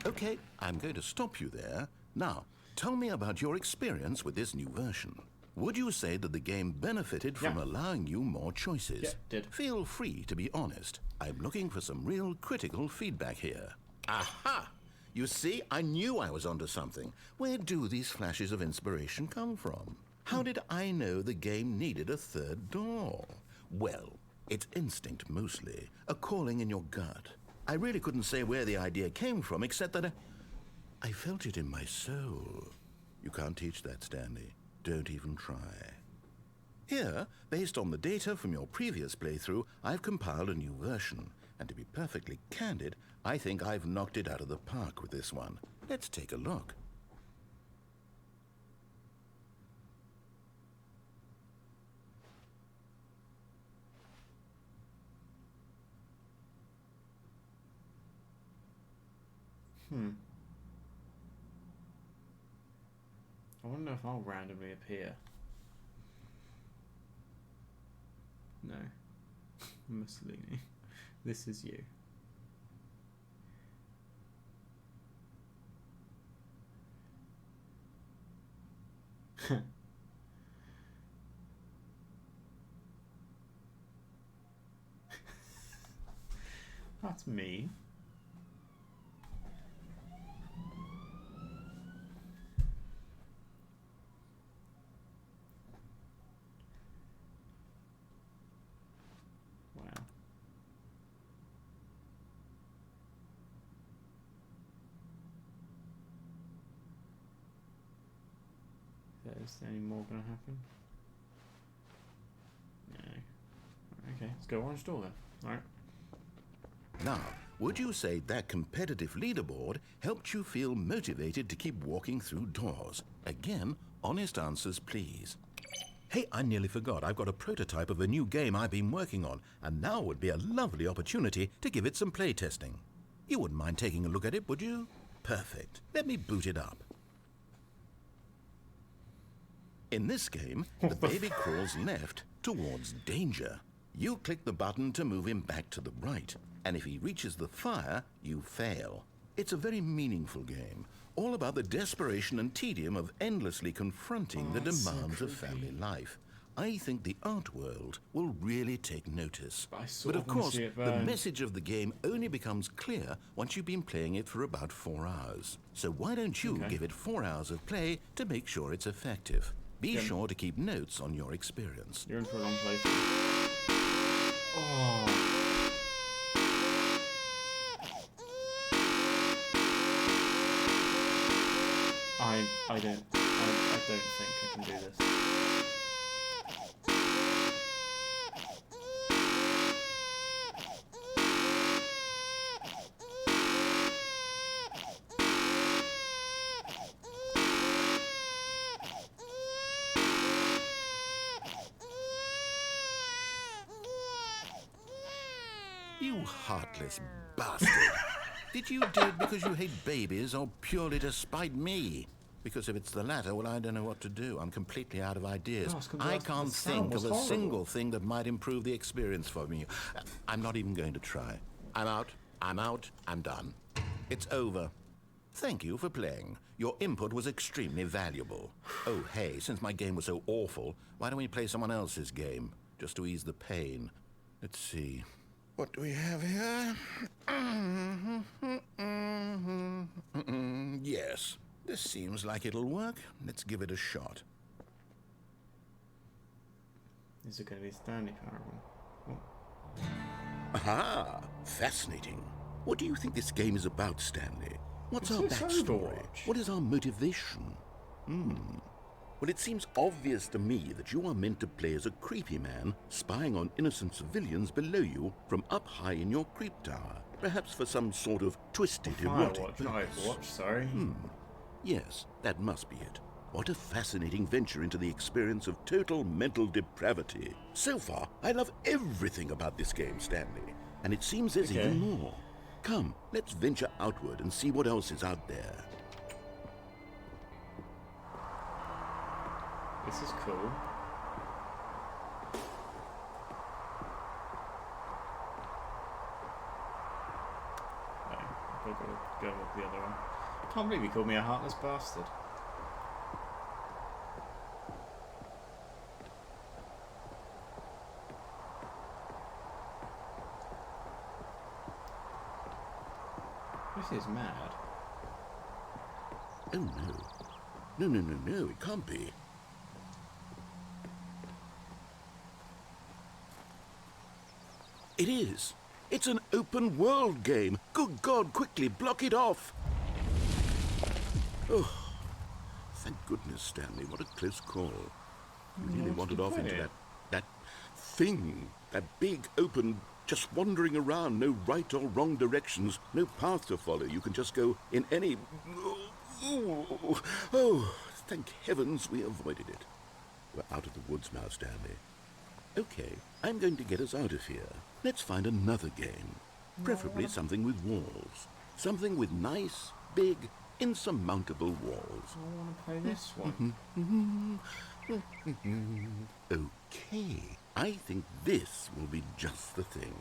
Okay, I'm going to stop you there. Now, tell me about your experience with this new version. Would you say that the game benefited from allowing you more choices? Yeah, did. Feel free to be honest. I'm looking for some real critical feedback here. Aha! You see, I knew I was onto something. Where do these flashes of inspiration come from? How did I know the game needed a third door? Well, it's instinct mostly, a calling in your gut. I really couldn't say where the idea came from, except that I felt it in my soul. You can't teach that, Stanley. Don't even try. Here, based on the data from your previous playthrough, I've compiled a new version. And to be perfectly candid, I think I've knocked it out of the park with this one. Let's take a look. I wonder if I'll randomly appear. No. Mussolini. This is you. That's me. Wow. Is there any more gonna happen? No. Okay, let's go orange door then. Alright. Now, would you say that competitive leaderboard helped you feel motivated to keep walking through doors? Again, honest answers, please. Hey, I nearly forgot. I've got a prototype of a new game I've been working on, and now would be a lovely opportunity to give it some playtesting. You wouldn't mind taking a look at it, would you? Perfect. Let me boot it up. In this game, the baby crawls left towards danger. You click the button to move him back to the right, and if he reaches the fire, you fail. It's a very meaningful game, all about the desperation and tedium of endlessly confronting the demands of family life. I think the art world will really take notice. But of course, the message of the game only becomes clear once you've been playing it for about 4 hours. So why don't you give it 4 hours of play to make sure it's effective? Be sure to keep notes on your experience. You're in for a long place. Oh. I don't think I can do this. You heartless bastard. Did you do it because you hate babies or purely to spite me? Because if it's the latter, well, I don't know what to do. I'm completely out of ideas. Oh, it's 'cause I the can't sound think was of a horrible. single thing that might improve the experience for me. I'm not even going to try. I'm out, I'm done. It's over. Thank you for playing. Your input was extremely valuable. Oh, hey, since my game was so awful, why don't we play someone else's game? Just to ease the pain. Let's see. What do we have here? Yes, this seems like it'll work. Let's give it a shot. Is it going to be Stanley Parable? Aha! Fascinating. What do you think this game is about, Stanley? What's Is our this backstory? Overwatch? What is our motivation? Well, it seems obvious to me that you are meant to play as a creepy man spying on innocent civilians below you from up high in your creep tower. Perhaps for some sort of twisted erotic Firewatch, not purpose. Overwatch, sorry. Yes, that must be it. What a fascinating venture into the experience of total mental depravity. So far, I love everything about this game, Stanley. And it seems there's even more. Come, let's venture outward and see what else is out there. This is cool. I've got to go with the other one. Can't believe he called me a heartless bastard. This is mad. Oh no. No, it can't be. It is. It's an open world game. Good God, quickly, block it off. Oh, thank goodness, Stanley. What a close call. You really wandered off into that thing. That big, open, just wandering around. No right or wrong directions. No path to follow. You can just go in any... Oh, thank heavens we avoided it. We're out of the woods now, Stanley. Okay, I'm going to get us out of here. Let's find another game. Preferably something with walls. Something with nice, big, insurmountable walls. I want to play this one. Okay, I think this will be just the thing.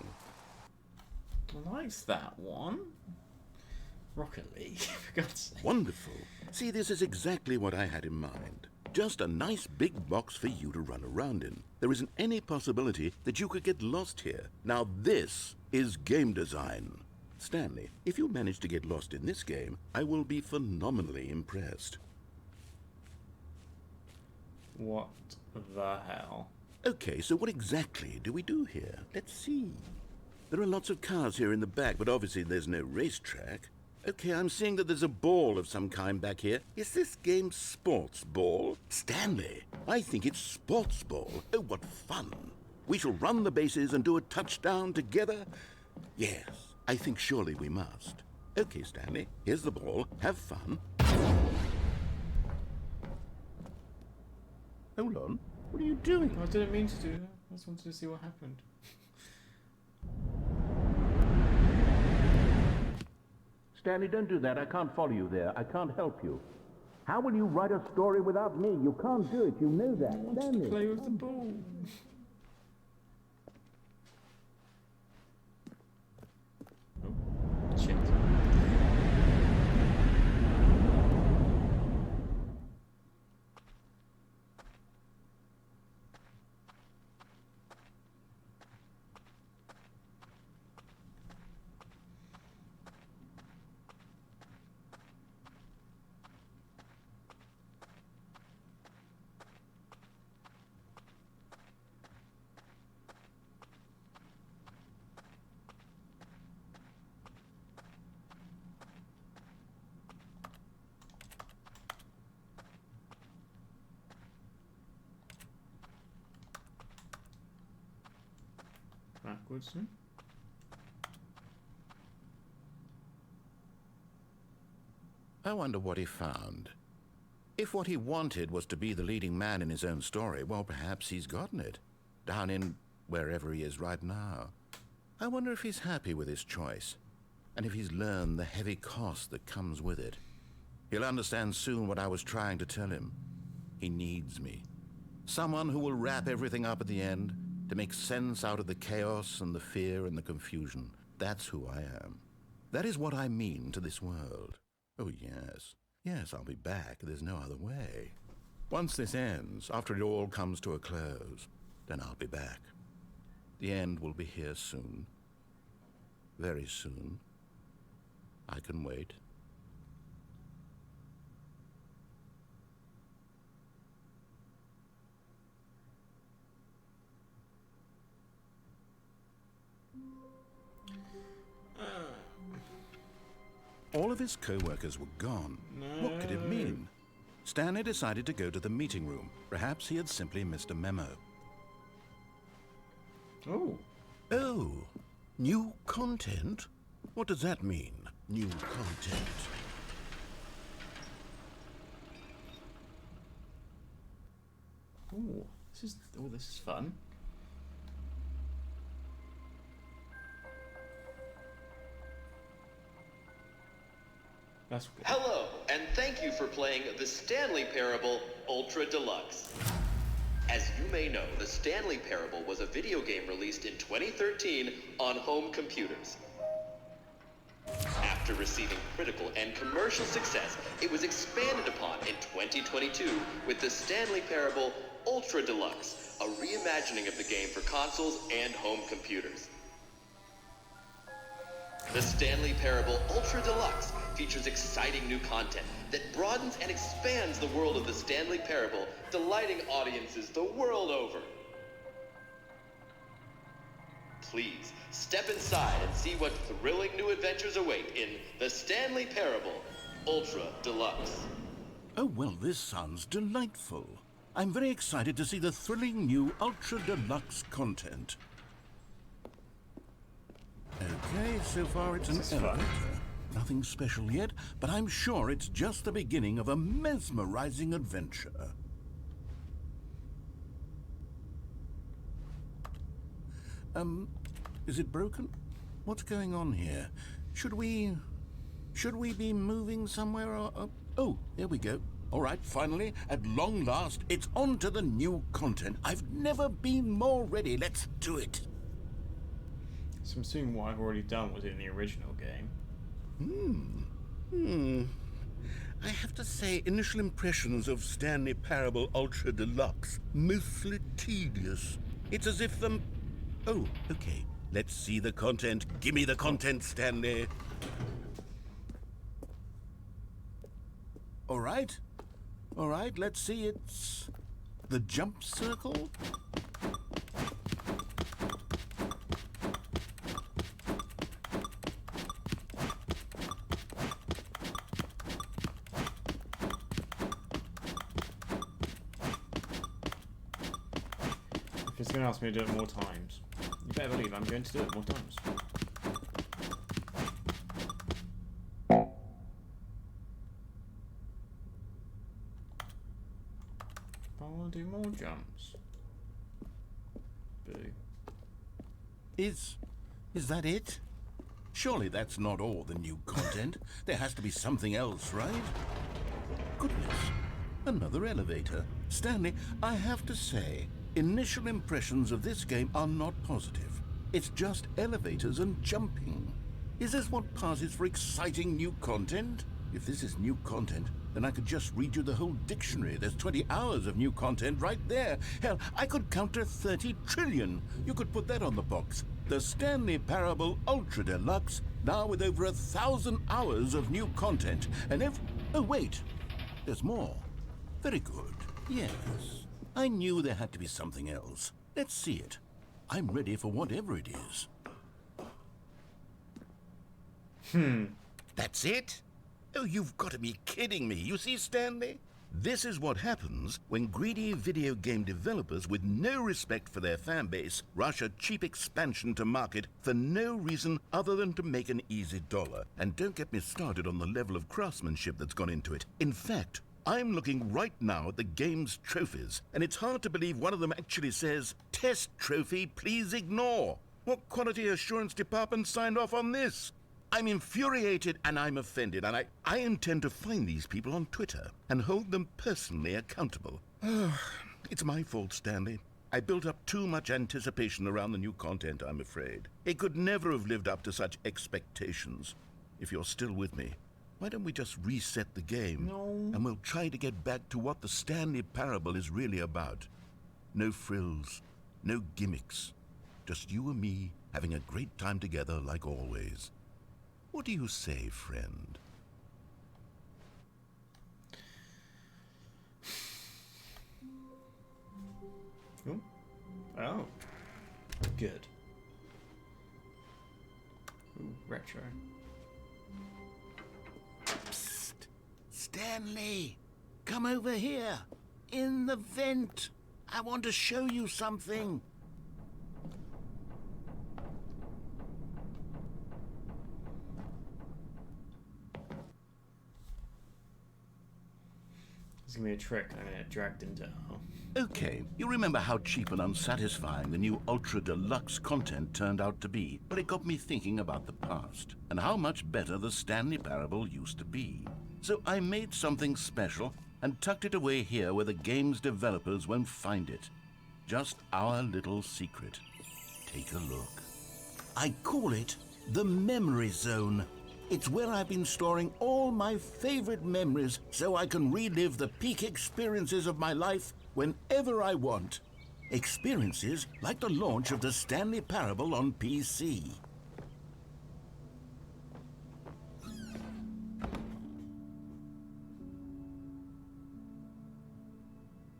I like that one. Rocket League, for God's sake. Wonderful. See, this is exactly what I had in mind. Just a nice big box for you to run around in. There isn't any possibility that you could get lost here. Now this is game design. Stanley, if you manage to get lost in this game, I will be phenomenally impressed. What the hell? Okay, so what exactly do we do here? Let's see. There are lots of cars here in the back, but obviously there's no racetrack. Okay, I'm seeing that there's a ball of some kind back here. Is this game sports ball? Stanley, I think it's sports ball. Oh, what fun. We shall run the bases and do a touchdown together? Yes, I think surely we must. Okay, Stanley, here's the ball. Have fun. Hold on. What are you doing? I didn't mean to do that. I just wanted to see what happened. Stanley, don't do that. I can't follow you there. I can't help you. How will you write a story without me? You can't do it. You know that, I want Stanley. to play with the ball. Oh, shit. Backwards, huh? I wonder what he found. If what he wanted was to be the leading man in his own story, well, perhaps he's gotten it. Down in wherever he is right now. I wonder if he's happy with his choice, and if he's learned the heavy cost that comes with it. He'll understand soon what I was trying to tell him. He needs me. Someone who will wrap everything up at the end to make sense out of the chaos and the fear and the confusion. That's who I am. That is what I mean to this world. Oh, yes. Yes, I'll be back. There's no other way. Once this ends, after it all comes to a close, then I'll be back. The end will be here soon. Very soon. I can wait. All of his co-workers were gone. No. What could it mean? Stanley decided to go to the meeting room. Perhaps he had simply missed a memo. Oh. Oh, new content? What does that mean, new content? Oh, this is fun. That's good. Hello, and thank you for playing the Stanley Parable Ultra Deluxe. As you may know, the Stanley Parable was a video game released in 2013 on home computers. After receiving critical and commercial success, it was expanded upon in 2022 with the Stanley Parable Ultra Deluxe, a reimagining of the game for consoles and home computers. The Stanley Parable Ultra Deluxe features exciting new content that broadens and expands the world of the Stanley Parable, delighting audiences the world over. Please, step inside and see what thrilling new adventures await in the Stanley Parable Ultra Deluxe. Oh, well, this sounds delightful. I'm very excited to see the thrilling new Ultra Deluxe content. Okay, so far it's an elevator. Nothing special yet, but I'm sure it's just the beginning of a mesmerizing adventure. Is it broken? What's going on here? Should we be moving somewhere or... Oh, here we go. All right, finally, at long last, it's on to the new content. I've never been more ready. Let's do it. So I'm assuming what I've already done was in the original game. I have to say, initial impressions of Stanley Parable Ultra Deluxe, mostly tedious. It's as if the... Oh, okay. Let's see the content. Give me the content, Stanley. All right, let's see. It's the jump circle. If it's going to ask me to do it more times, you better believe I'm going to do it more times. I'll do more jumps. Boo. Is that it? Surely that's not all the new content. There has to be something else, right? Goodness, another elevator. Stanley, I have to say, initial impressions of this game are not positive. It's just elevators and jumping. Is this what passes for exciting new content? If this is new content, then I could just read you the whole dictionary. There's 20 hours of new content right there. Hell, I could count to 30 trillion. You could put that on the box. The Stanley Parable Ultra Deluxe, now with over 1,000 hours of new content. And oh, wait. There's more. Very good. Yes. I knew there had to be something else. Let's see it. I'm ready for whatever it is. That's it? Oh, you've got to be kidding me. You see, Stanley? This is what happens when greedy video game developers with no respect for their fan base rush a cheap expansion to market for no reason other than to make an easy dollar. And don't get me started on the level of craftsmanship that's gone into it. In fact, I'm looking right now at the game's trophies, and it's hard to believe one of them actually says, "Test trophy, please ignore." What quality assurance department signed off on this? I'm infuriated and I'm offended, and I intend to find these people on Twitter and hold them personally accountable. It's my fault, Stanley. I built up too much anticipation around the new content, I'm afraid. It could never have lived up to such expectations. If you're still with me, why don't we just reset the game? No. And we'll try to get back to what the Stanley Parable is really about. No frills, no gimmicks. Just you and me having a great time together like always. What do you say, friend? Ooh. Oh. Good. Ooh, retro. Psst! Stanley! Come over here! In the vent! I want to show you something! It's gonna be a trick. I'm gonna get dragged into. Oh. Okay, you remember how cheap and unsatisfying the new Ultra Deluxe content turned out to be, but it got me thinking about the past, and how much better the Stanley Parable used to be. So I made something special, and tucked it away here where the game's developers won't find it. Just our little secret. Take a look. I call it the Memory Zone. It's where I've been storing all my favorite memories so I can relive the peak experiences of my life whenever I want. Experiences like the launch of the Stanley Parable on PC.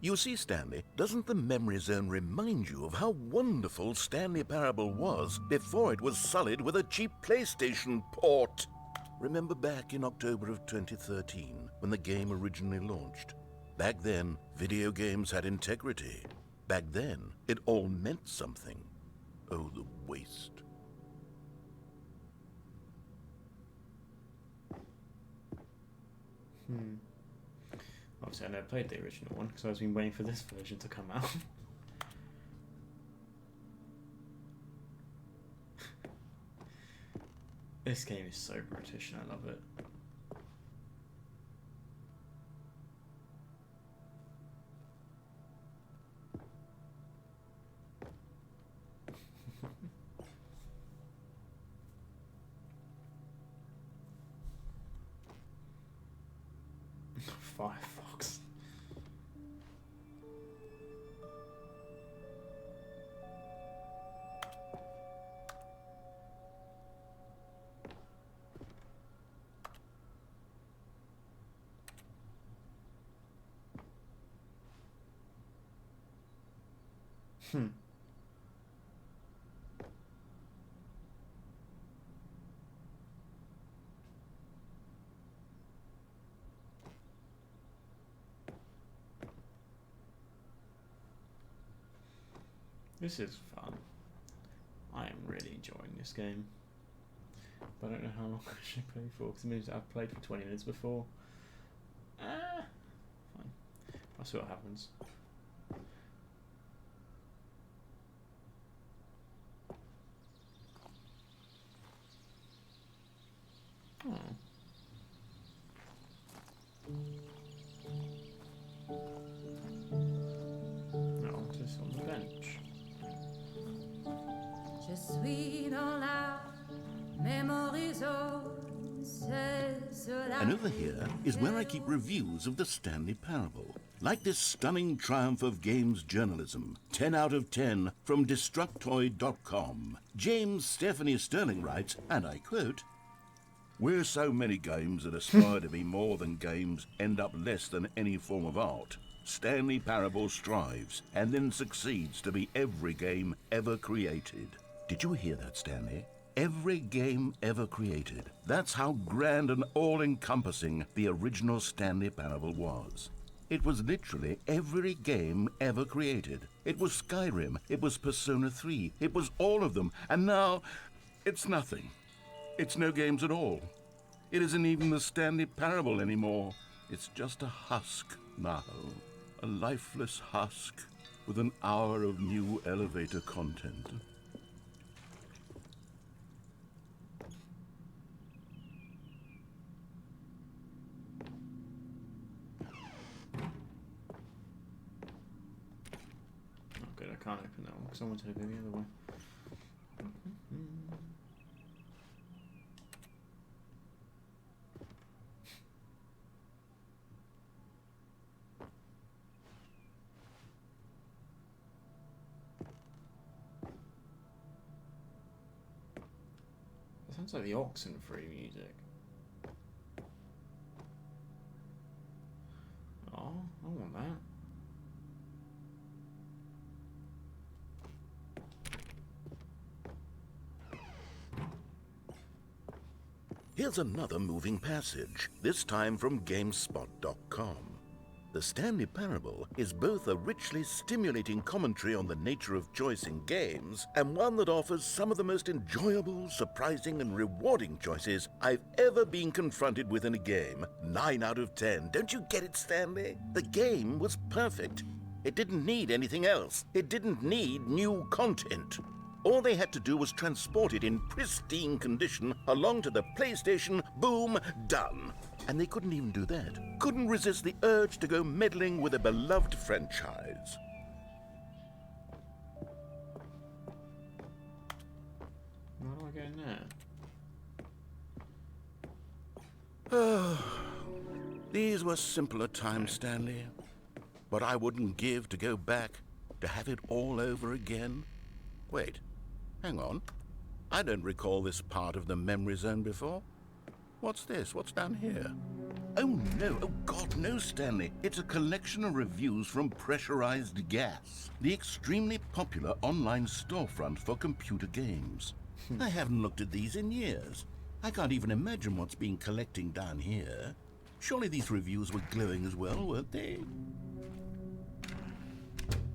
You see, Stanley, doesn't the Memory Zone remind you of how wonderful Stanley Parable was before it was sullied with a cheap PlayStation port? Remember back in October of 2013, when the game originally launched? Back then, video games had integrity. Back then, it all meant something. Oh, the waste. Obviously, I never played the original one because I've been waiting for this version to come out. This game is so British and I love it. Firefox. This is fun. I am really enjoying this game. But I don't know how long I should play for, because it means I've played for 20 minutes before. Fine. I'll see what happens. Oh. No, just on the bench. Je suis dans la memory zone. And over here is where I keep reviews of the Stanley Parable. Like this stunning triumph of games journalism, 10 out of 10 from Destructoid.com. James Stephanie Sterling writes, and I quote, "Where so many games that aspire to be more than games end up less than any form of art, Stanley Parable strives and then succeeds to be every game ever created." Did you hear that, Stanley? Every game ever created. That's how grand and all-encompassing the original Stanley Parable was. It was literally every game ever created. It was Skyrim, it was Persona 3, it was all of them, and now it's nothing. It's no games at all. It isn't even the Stanley Parable anymore. It's just a husk now. A lifeless husk with an hour of new elevator content. can't open that one because I wanted to go the other way. It sounds like the Oxenfree music. Oh, I want that. Here's another moving passage, this time from GameSpot.com. The Stanley Parable is both a richly stimulating commentary on the nature of choice in games and one that offers some of the most enjoyable, surprising, and rewarding choices I've ever been confronted with in a game. 9 out of 10. Don't you get it, Stanley? The game was perfect. It didn't need anything else. It didn't need new content. All they had to do was transport it in pristine condition along to the PlayStation, boom, done. And they couldn't even do that. Couldn't resist the urge to go meddling with a beloved franchise. How do I get in there? These were simpler times, Stanley. But I wouldn't give to go back, to have it all over again. Wait, hang on. I don't recall this part of the memory zone before. What's this? What's down here? Oh no, oh God, no, Stanley. It's a collection of reviews from Pressurized Gas, the extremely popular online storefront for computer games. I haven't looked at these in years. I can't even imagine what's been collecting down here. Surely these reviews were glowing as well, weren't they?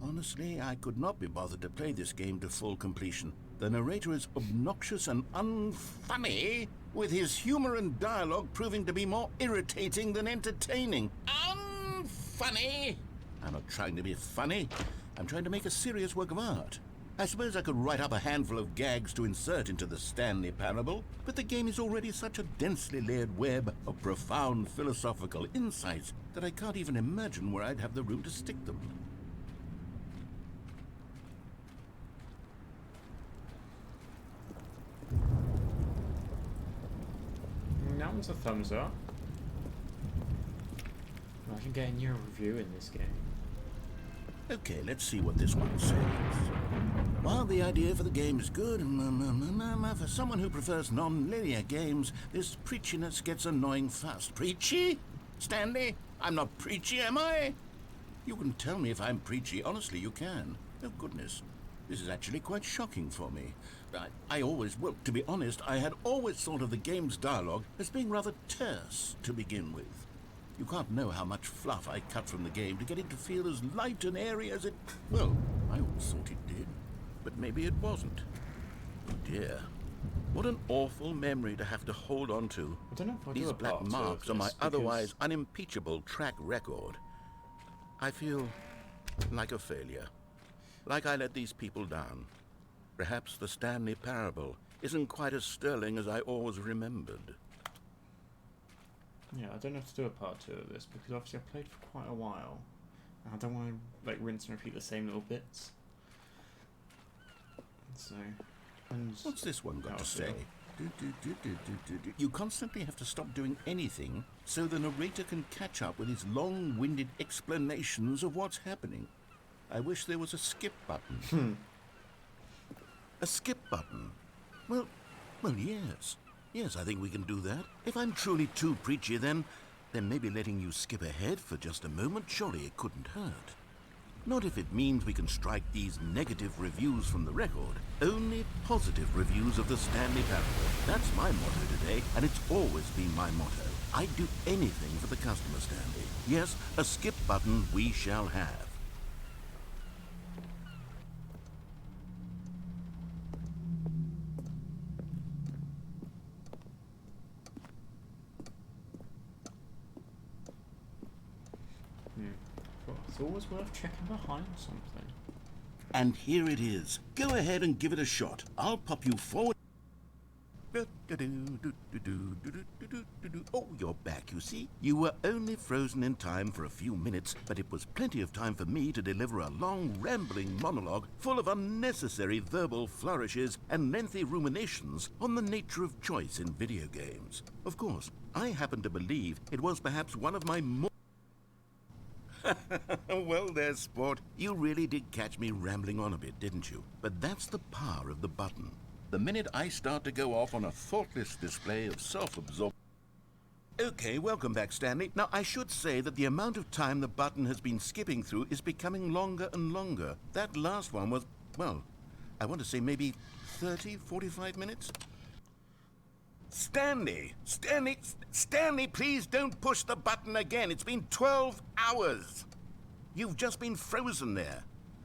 Honestly, I could not be bothered to play this game to full completion. The narrator is obnoxious and unfunny, with his humor and dialogue proving to be more irritating than entertaining. Unfunny! I'm not trying to be funny. I'm trying to make a serious work of art. I suppose I could write up a handful of gags to insert into the Stanley Parable, but the game is already such a densely layered web of profound philosophical insights that I can't even imagine where I'd have the room to stick them. That one's a thumbs up. Imagine getting your review in this game. Okay, let's see what this one says. While the idea for the game is good, for someone who prefers non-linear games, this preachiness gets annoying fast. Preachy? Stanley? I'm not preachy, am I? You can tell me if I'm preachy. Honestly, you can. Oh, goodness. This is actually quite shocking for me. Well, to be honest, I had always thought of the game's dialogue as being rather terse to begin with. You can't know how much fluff I cut from the game to get it to feel as light and airy as it... Well, I always thought it did. But maybe it wasn't. Oh dear. What an awful memory to have to hold on to. I don't know if I These do a black part two marks of on my this, otherwise unimpeachable track record. I feel like a failure. Like I let these people down. Perhaps the Stanley Parable isn't quite as sterling as I always remembered. Yeah, I don't have to do a part 2 of this because obviously I played for quite a while. And I don't want to like rinse and repeat the same little bits. So, what's this one got to say? You constantly have to stop doing anything so the narrator can catch up with his long-winded explanations of what's happening. I wish there was a skip button. A skip button? Well, yes. Yes, I think we can do that. If I'm truly too preachy, then maybe letting you skip ahead for just a moment, surely it couldn't hurt. Not if it means we can strike these negative reviews from the record. Only positive reviews of the Stanley Parable. That's my motto today, and it's always been my motto. I'd do anything for the customer, Stanley. Yes, a skip button we shall have. It's always worth checking behind something. And here it is. Go ahead and give it a shot. I'll pop you forward. Oh, you're back, you see. You were only frozen in time for a few minutes, but it was plenty of time for me to deliver a long, rambling monologue full of unnecessary verbal flourishes and lengthy ruminations on the nature of choice in video games. Of course, I happen to believe it was perhaps one of my more... Well, there's sport. You really did catch me rambling on a bit, didn't you? But that's the power of the button. The minute I start to go off on a thoughtless display of self-absorption... Okay, welcome back, Stanley. Now, I should say that the amount of time the button has been skipping through is becoming longer and longer. That last one was, well, I want to say maybe 30, 45 minutes? Stanley, please don't push the button again. It's been 12 hours. You've just been frozen there.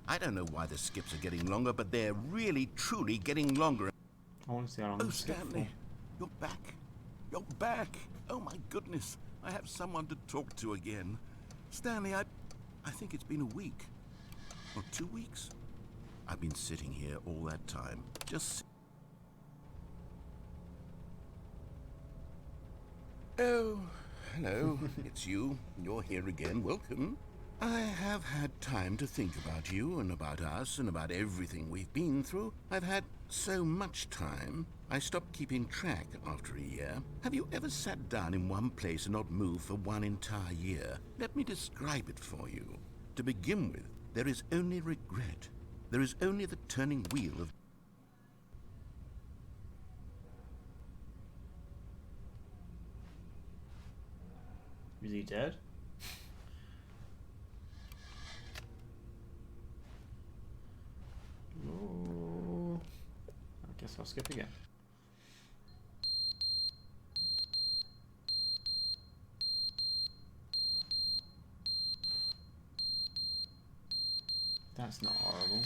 I don't know why the skips are getting longer, but they're really, truly getting longer. I want to see how long Oh, the skip Stanley, for. you're back. You're back. Oh, my goodness. I have someone to talk to again. Stanley, I think it's been a week. Or 2 weeks. I've been sitting here all that time. Just... Oh, hello. It's you. You're here again. Welcome. I have had time to think about you and about us and about everything we've been through. I've had so much time, I stopped keeping track after a year. Have you ever sat down in one place and not moved for one entire year? Let me describe it for you. To begin with, there is only regret. There is only the turning wheel of... Is he dead? Oh, I guess I'll skip again. That's not horrible.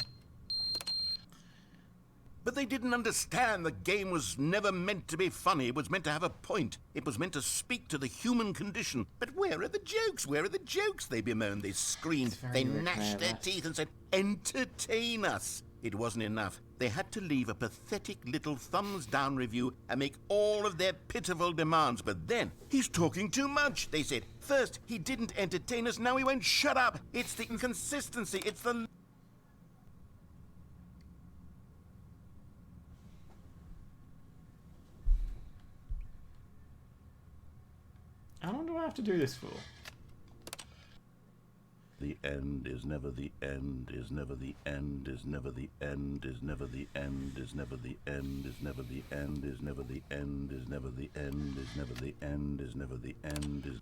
But they didn't understand the game was never meant to be funny. It was meant to have a point. It was meant to speak to the human condition. But where are the jokes? Where are the jokes? They bemoaned, they screamed, they gnashed their teeth and said, entertain us. It wasn't enough. They had to leave a pathetic little thumbs-down review and make all of their pitiful demands. But then, he's talking too much, they said. First, he didn't entertain us, now he won't shut up. It's the inconsistency, it's the... How long do I have to do this for? The end is never the end, is never the end, is never the end, is never the end, is never the end, is never the end, is never the end, is never the end, is never the end, is never the end, is...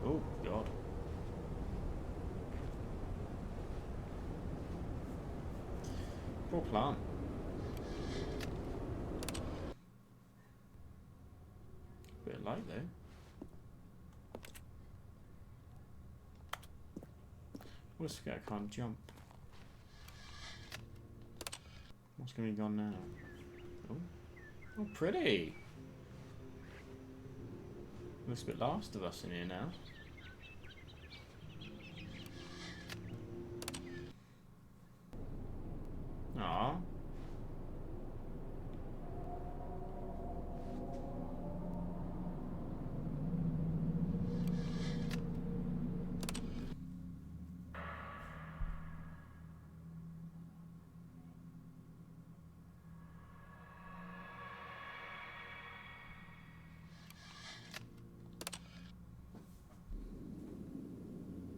Oh, God. Poor plant. Bit light though. What's the guy can't jump? What's going to be gone now? Oh, oh, pretty. Looks a bit Last of Us in here now. Aww.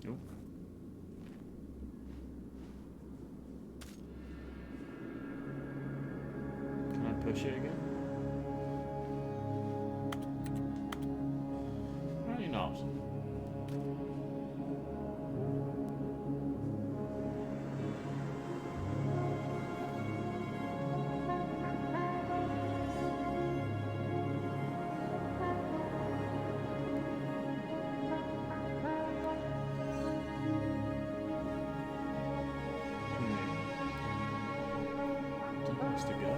Nope. Can I push it again? Apparently not. Has to go.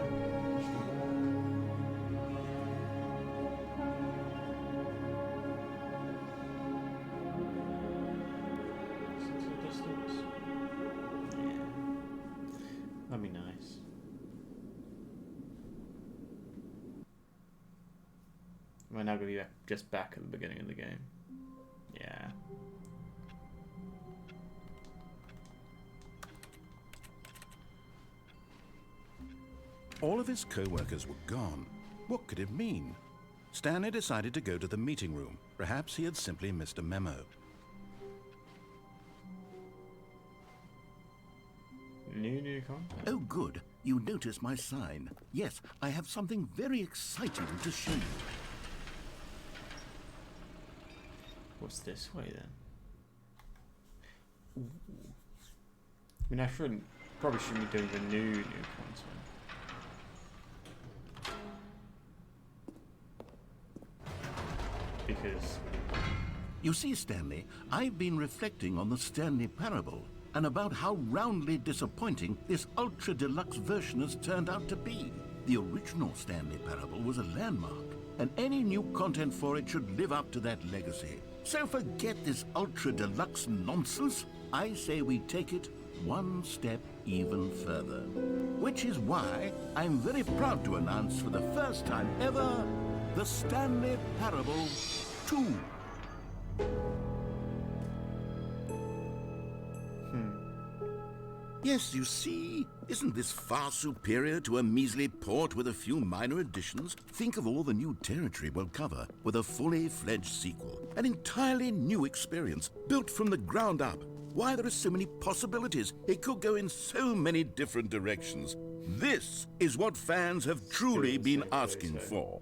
We're now going to be just back at the beginning of the game. Yeah. All of his co-workers were gone. What could it mean? Stanley decided to go to the meeting room. Perhaps he had simply missed a memo. New content. Oh, good. You notice my sign. Yes, I have something very exciting to show you. What's this way then? Ooh. I mean, probably shouldn't be doing the new content. Because... You see, Stanley, I've been reflecting on the Stanley Parable and about how roundly disappointing this Ultra Deluxe version has turned out to be. The original Stanley Parable was a landmark, and any new content for it should live up to that legacy. So forget this Ultra Deluxe nonsense. I say we take it one step even further. Which is why I'm very proud to announce for the first time ever, the Stanley Parable 2. Yes, you see, isn't this far superior to a measly port with a few minor additions? Think of all the new territory we'll cover with a fully fledged sequel. An entirely new experience, built from the ground up. Why, there are so many possibilities. It could go in so many different directions. This is what fans have truly been asking for.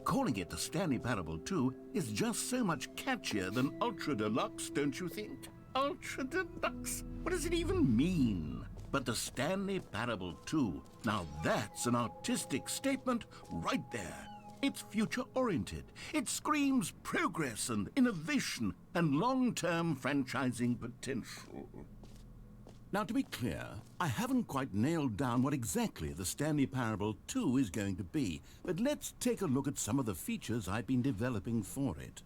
Calling it the Stanley Parable 2 is just so much catchier than Ultra Deluxe, don't you think? Ultra Deluxe? What does it even mean? But the Stanley Parable 2, now that's an artistic statement right there. It's future-oriented. It screams progress and innovation and long-term franchising potential. Now, to be clear, I haven't quite nailed down what exactly the Stanley Parable 2 is going to be, but let's take a look at some of the features I've been developing for it.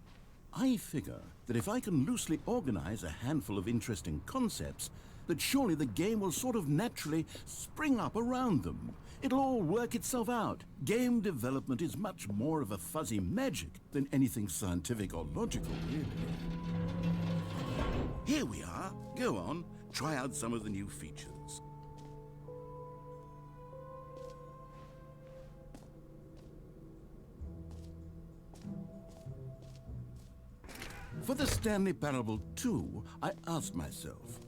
I figure that if I can loosely organize a handful of interesting concepts, that surely the game will sort of naturally spring up around them. It'll all work itself out. Game development is much more of a fuzzy magic than anything scientific or logical, really. Here we are. Go on. Try out some of the new features. For the Stanley Parable 2, I asked myself,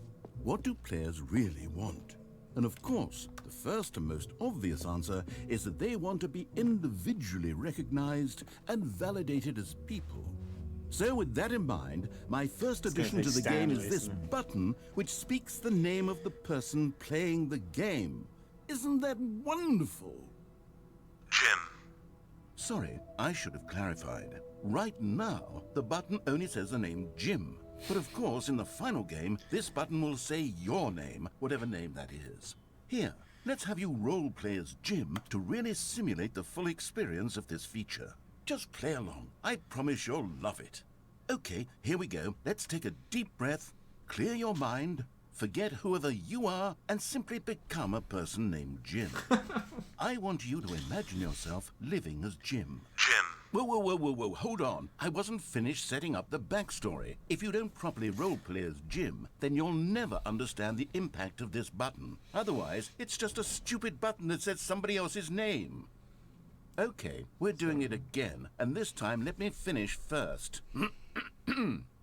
what do players really want? And of course, the first and most obvious answer is that they want to be individually recognized and validated as people. So with that in mind, my first addition to the game is this button which speaks the name of the person playing the game. Isn't that wonderful? Jim. Sorry, I should have clarified. Right now, the button only says the name Jim. But of course, in the final game, this button will say your name, whatever name that is. Here, let's have you role-play as Jim to really simulate the full experience of this feature. Just play along. I promise you'll love it. Okay, here we go. Let's take a deep breath, clear your mind, forget whoever you are, and simply become a person named Jim. I want you to imagine yourself living as Jim. Jim. Whoa, hold on. I wasn't finished setting up the backstory. If you don't properly roleplay as Jim, then you'll never understand the impact of this button. Otherwise, it's just a stupid button that says somebody else's name. Okay, we're doing it again, and this time let me finish first.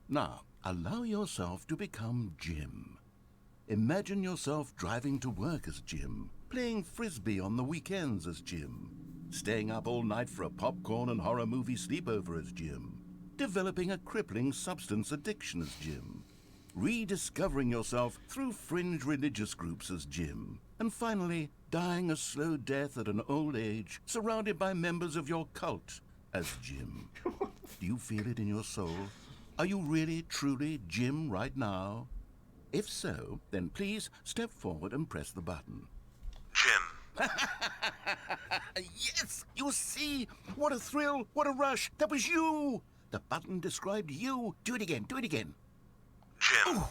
Now, allow yourself to become Jim. Imagine yourself driving to work as Jim, playing frisbee on the weekends as Jim, staying up all night for a popcorn and horror movie sleepover as Jim, developing a crippling substance addiction as Jim, rediscovering yourself through fringe religious groups as Jim, and finally, dying a slow death at an old age, surrounded by members of your cult as Jim. Do you feel it in your soul? Are you really, truly Jim right now? If so, then please step forward and press the button. Jim. Yes! You see? What a thrill! What a rush! That was you! The button described you. Do it again. Jim. Ooh.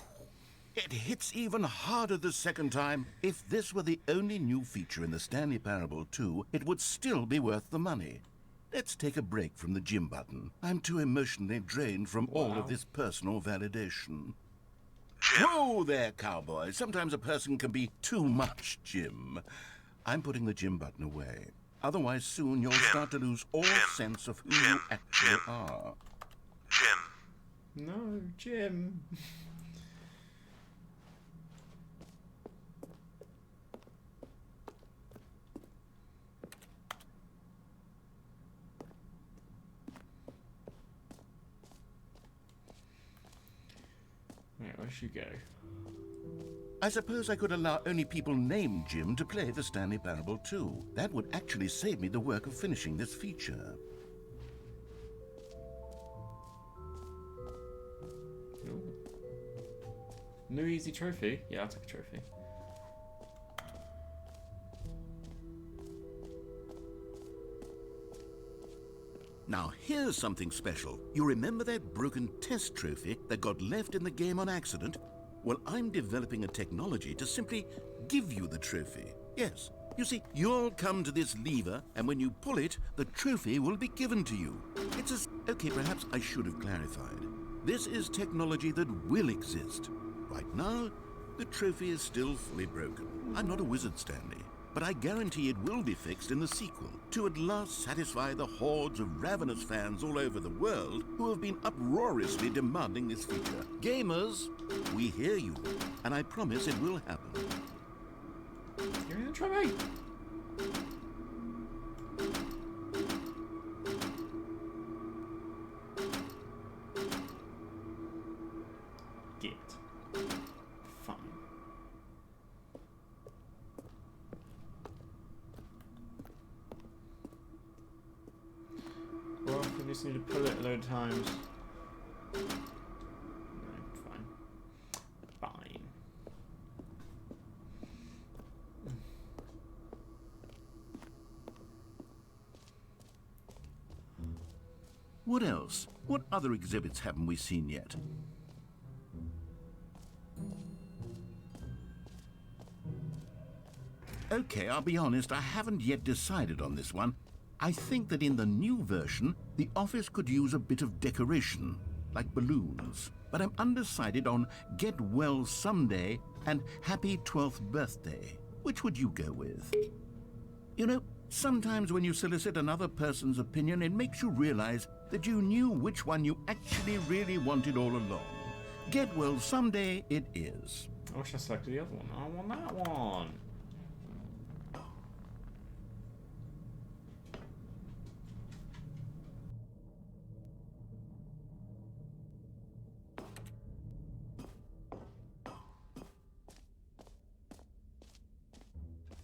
It hits even harder the second time. If this were the only new feature in the Stanley Parable 2, it would still be worth the money. Let's take a break from the gym button. I'm too emotionally drained from all of this personal validation. Whoa there, cowboy. Sometimes a person can be too much, Jim. I'm putting the gym button away. Otherwise, soon you'll start to lose all sense of who you actually are. Jim. No, Jim. Right, where should you go? I suppose I could allow only people named Jim to play the Stanley Parable 2. That would actually save me the work of finishing this feature. Ooh. New easy trophy? Yeah, I'll take a trophy. Now here's something special. You remember that broken test trophy that got left in the game on accident? Well, I'm developing a technology to simply give you the trophy. Yes. You see, you'll come to this lever, and when you pull it, the trophy will be given to you. It's as... Okay, perhaps I should have clarified. This is technology that will exist. Right now, the trophy is still fully broken. I'm not a wizard, Stanley, but I guarantee it will be fixed in the sequel to at last satisfy the hordes of ravenous fans all over the world who have been uproariously demanding this feature. Gamers, we hear you, and I promise it will happen. Give me the trophy! Get. Fine. Well, we just need to pull it a load of times. No, fine. Fine. What else? What other exhibits haven't we seen yet? Okay, I'll be honest, I haven't yet decided on this one. I think that in the new version, the office could use a bit of decoration, like balloons. But I'm undecided on Get Well Someday and Happy 12th Birthday. Which would you go with? You know, sometimes when you solicit another person's opinion, it makes you realize that you knew which one you actually really wanted all along. Get Well Someday it is. I wish I selected the other one. I want that one.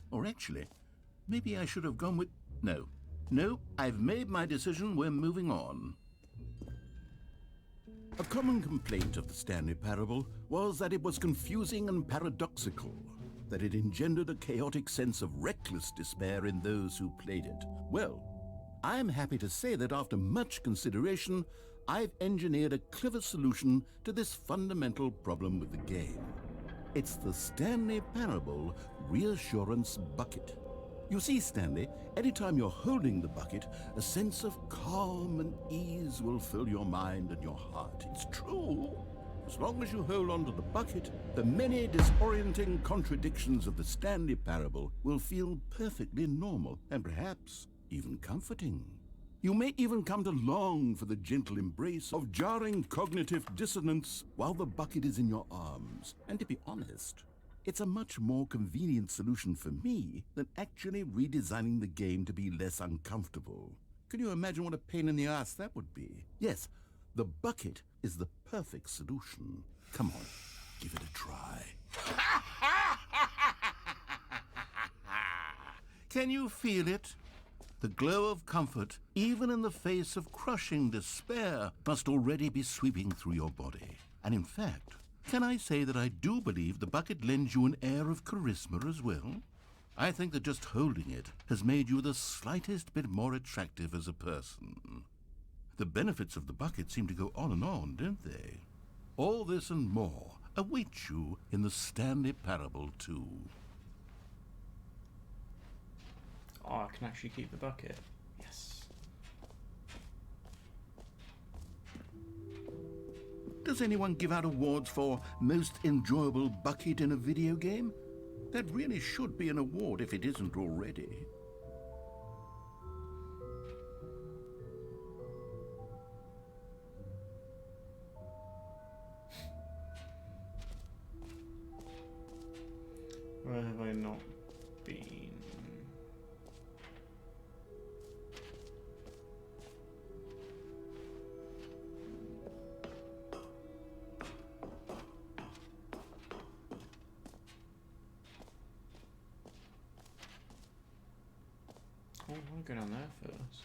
Or actually, maybe I should have gone with... No, I've made my decision. We're moving on. A common complaint of the Stanley Parable was that it was confusing and paradoxical, that it engendered a chaotic sense of reckless despair in those who played it. Well, I'm happy to say that after much consideration, I've engineered a clever solution to this fundamental problem with the game. It's the Stanley Parable Reassurance Bucket. You see, Stanley, anytime you're holding the bucket, a sense of calm and ease will fill your mind and your heart. It's true. As long as you hold on to the bucket, the many disorienting contradictions of the Stanley Parable will feel perfectly normal and perhaps even comforting. You may even come to long for the gentle embrace of jarring cognitive dissonance while the bucket is in your arms. And to be honest, it's a much more convenient solution for me than actually redesigning the game to be less uncomfortable. Can you imagine what a pain in the ass that would be? Yes, the bucket is the perfect solution. Come on, give it a try. Can you feel it? The glow of comfort, even in the face of crushing despair, must already be sweeping through your body. And in fact, can I say that I do believe the bucket lends you an air of charisma as well? I think that just holding it has made you the slightest bit more attractive as a person. The benefits of the bucket seem to go on and on, don't they? All this and more await you in the Stanley Parable 2. Oh, I can actually keep the bucket. Yes. Does anyone give out awards for most enjoyable bucket in a video game? That really should be an award if it isn't already. Where have I not been? Oh, I want to go down there first.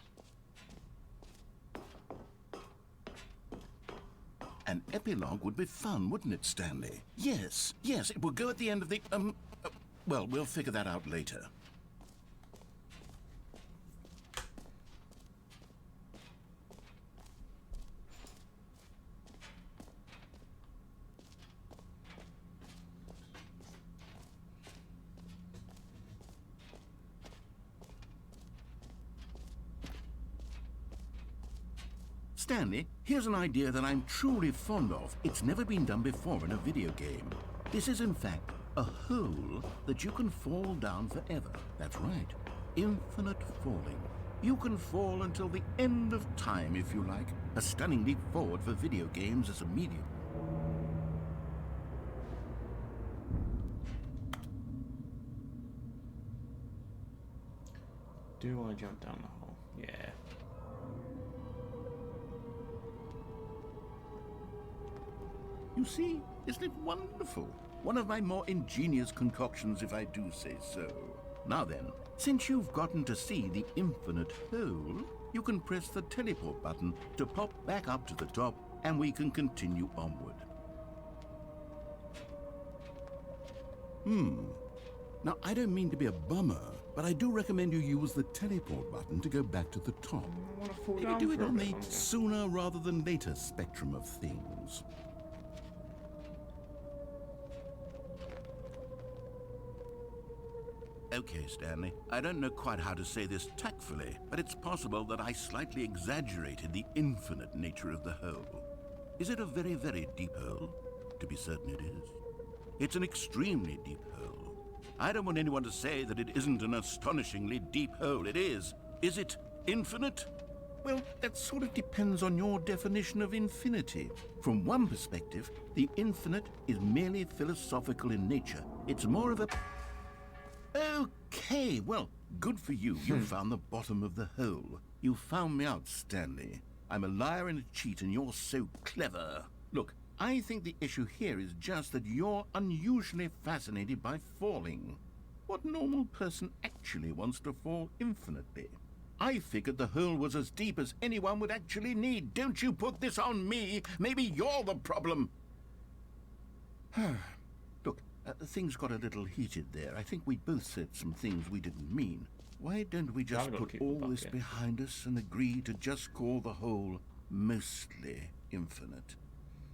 An epilogue would be fun, wouldn't it, Stanley? Yes, yes, it would go at the end of the, well, we'll figure that out later. Stanley, here's an idea that I'm truly fond of. It's never been done before in a video game. This is, in fact, a hole that you can fall down forever. That's right. Infinite falling. You can fall until the end of time, if you like. A stunning leap forward for video games as a medium. Do I jump down the hole? Yeah. You see, isn't it wonderful? One of my more ingenious concoctions, if I do say so. Now then, since you've gotten to see the infinite hole, you can press the teleport button to pop back up to the top, and we can continue onward. Now, I don't mean to be a bummer, but I do recommend you use the teleport button to go back to the top. I want to fall Maybe down do it for a on bit the longer. sooner rather than later spectrum of things. Okay, Stanley, I don't know quite how to say this tactfully, but it's possible that I slightly exaggerated the infinite nature of the hole. Is it a very, very deep hole? To be certain it is. It's an extremely deep hole. I don't want anyone to say that it isn't an astonishingly deep hole. It is. Is it infinite? Well, that sort of depends on your definition of infinity. From one perspective, the infinite is merely philosophical in nature. It's more of a... Okay, well, good for you. You found the bottom of the hole. You found me out, Stanley. I'm a liar and a cheat, and you're so clever. Look, I think the issue here is just that you're unusually fascinated by falling. What normal person actually wants to fall infinitely? I figured the hole was as deep as anyone would actually need. Don't you put this on me. Maybe you're the problem. Look, things got a little heated there. I think we both said some things we didn't mean. Why don't we just I've got to put keep the all this bucket. behind us and agree to just call the hole mostly infinite?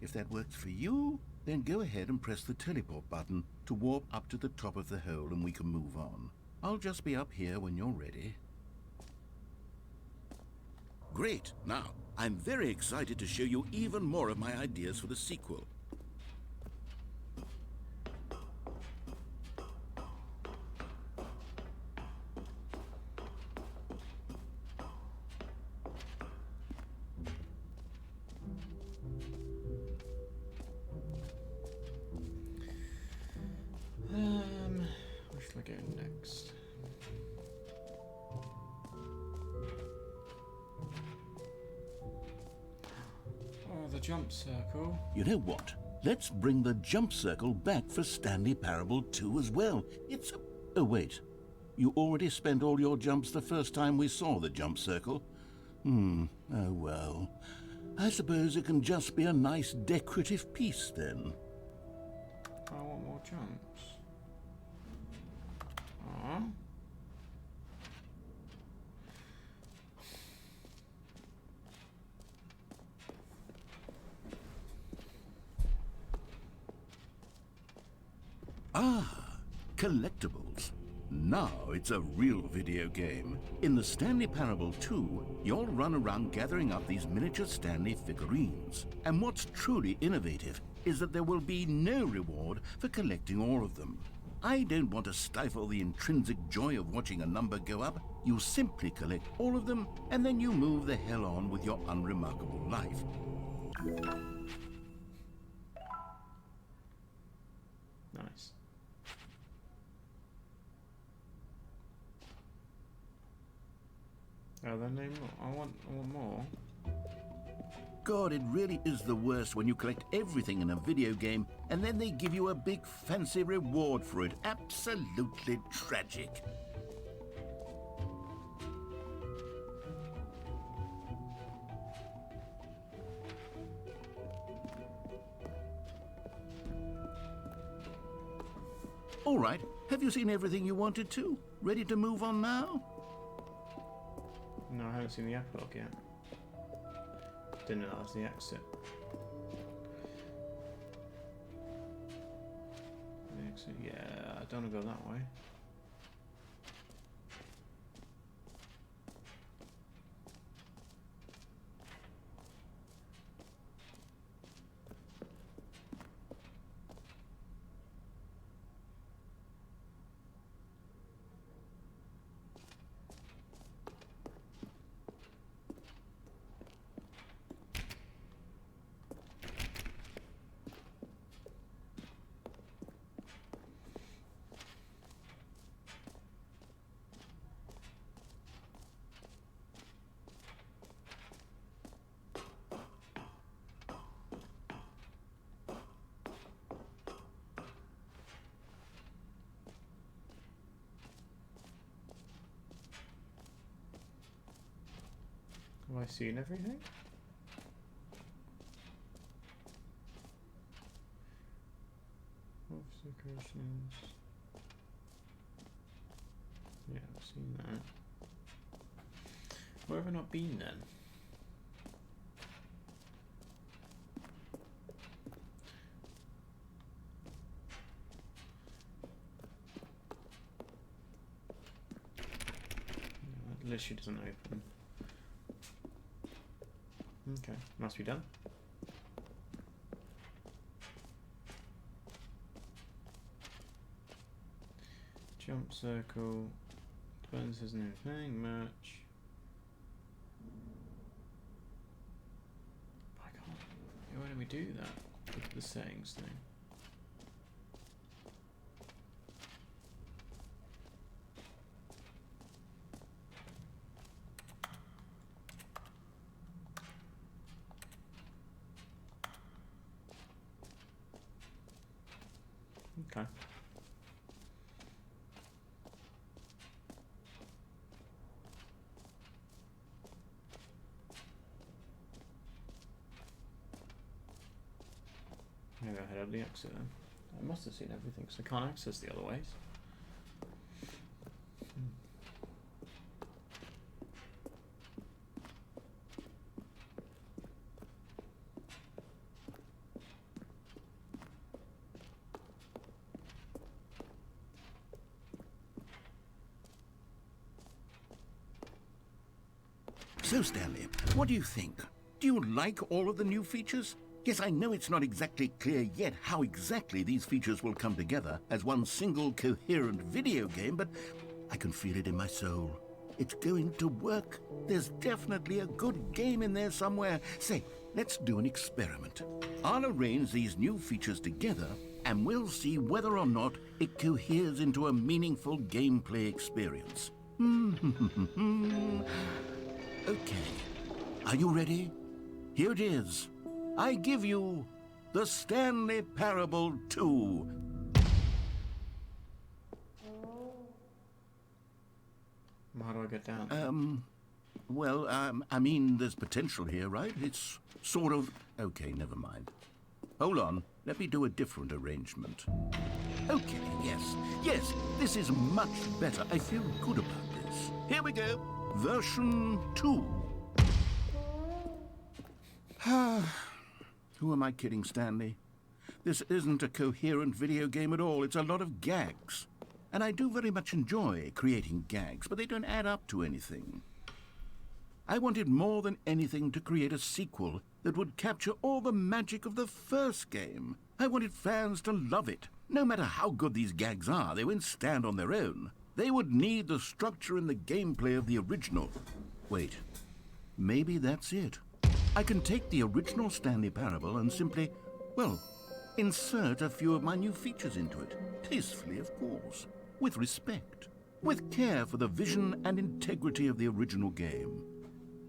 If that works for you, then go ahead and press the teleport button to warp up to the top of the hole and we can move on. I'll just be up here when you're ready. Great. Now, I'm very excited to show you even more of my ideas for the sequel. Where should I go next? Oh, the jump circle. You know what? Let's bring the jump circle back for Stanley Parable 2 as well. It's a... Oh, wait. You already spent all your jumps the first time we saw the jump circle? Oh, well. I suppose it can just be a nice decorative piece, then. I want more jumps. Aww. collectibles. Now it's a real video game. In the Stanley Parable 2, you'll run around gathering up these miniature Stanley figurines. And what's truly innovative is that there will be no reward for collecting all of them. I don't want to stifle the intrinsic joy of watching a number go up. You simply collect all of them, and then you move the hell on with your unremarkable life. Nice. Oh, then name more. I want more. God, it really is the worst when you collect everything in a video game and then they give you a big fancy reward for it. Absolutely tragic. All right, have you seen everything you wanted to? Ready to move on now? No, I haven't seen the epilogue yet. Didn't know that was the exit. The exit, yeah, I don't want to go that way. Have I seen everything? Officer questions. Yeah, I've seen that. Where have I not been then? That literally doesn't open. Okay, must be done. Jump circle. Buttons isn't anything. Match. I can't. Why don't we do that? Look at the settings thing. Okay. Maybe I head out the exit then. I must have seen everything because I can't access the other ways. So, Stanley, what do you think? Do you like all of the new features? Yes, I know it's not exactly clear yet how exactly these features will come together as one single coherent video game, but I can feel it in my soul. It's going to work. There's definitely a good game in there somewhere. Say, let's do an experiment. I'll arrange these new features together, and we'll see whether or not it coheres into a meaningful gameplay experience. Okay, are you ready? Here it is. I give you the Stanley Parable 2. How do I get down? I mean, there's potential here, right? It's sort of... Okay, never mind. Hold on, let me do a different arrangement. Okay, yes, this is much better. I feel good about this. Here we go. Version 2. Who am I kidding, Stanley? This isn't a coherent video game at all. It's a lot of gags. And I do very much enjoy creating gags, but they don't add up to anything. I wanted more than anything to create a sequel that would capture all the magic of the first game. I wanted fans to love it. No matter how good these gags are, they won't stand on their own. They would need the structure and the gameplay of the original. Wait, maybe that's it. I can take the original Stanley Parable and simply, well, insert a few of my new features into it. Tastefully, of course. With respect. With care for the vision and integrity of the original game.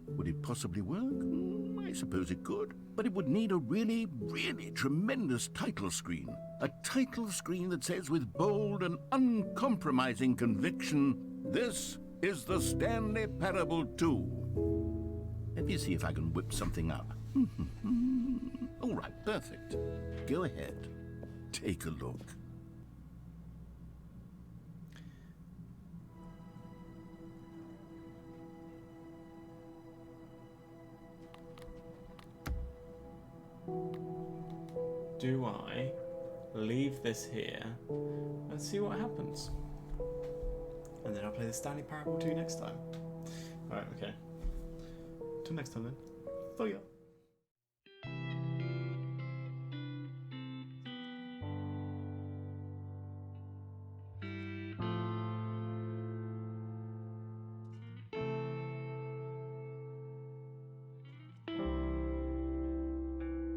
Would it possibly work? I suppose it could. But it would need a really, really tremendous title screen. A title screen that says with bold and uncompromising conviction, "This is the Stanley Parable 2. Let me see if I can whip something up. All right, perfect. Go ahead. Take a look. Do I leave this here and see what happens? And then I'll play the Stanley Parable 2 next time. Alright, okay. Till next time then. See ya.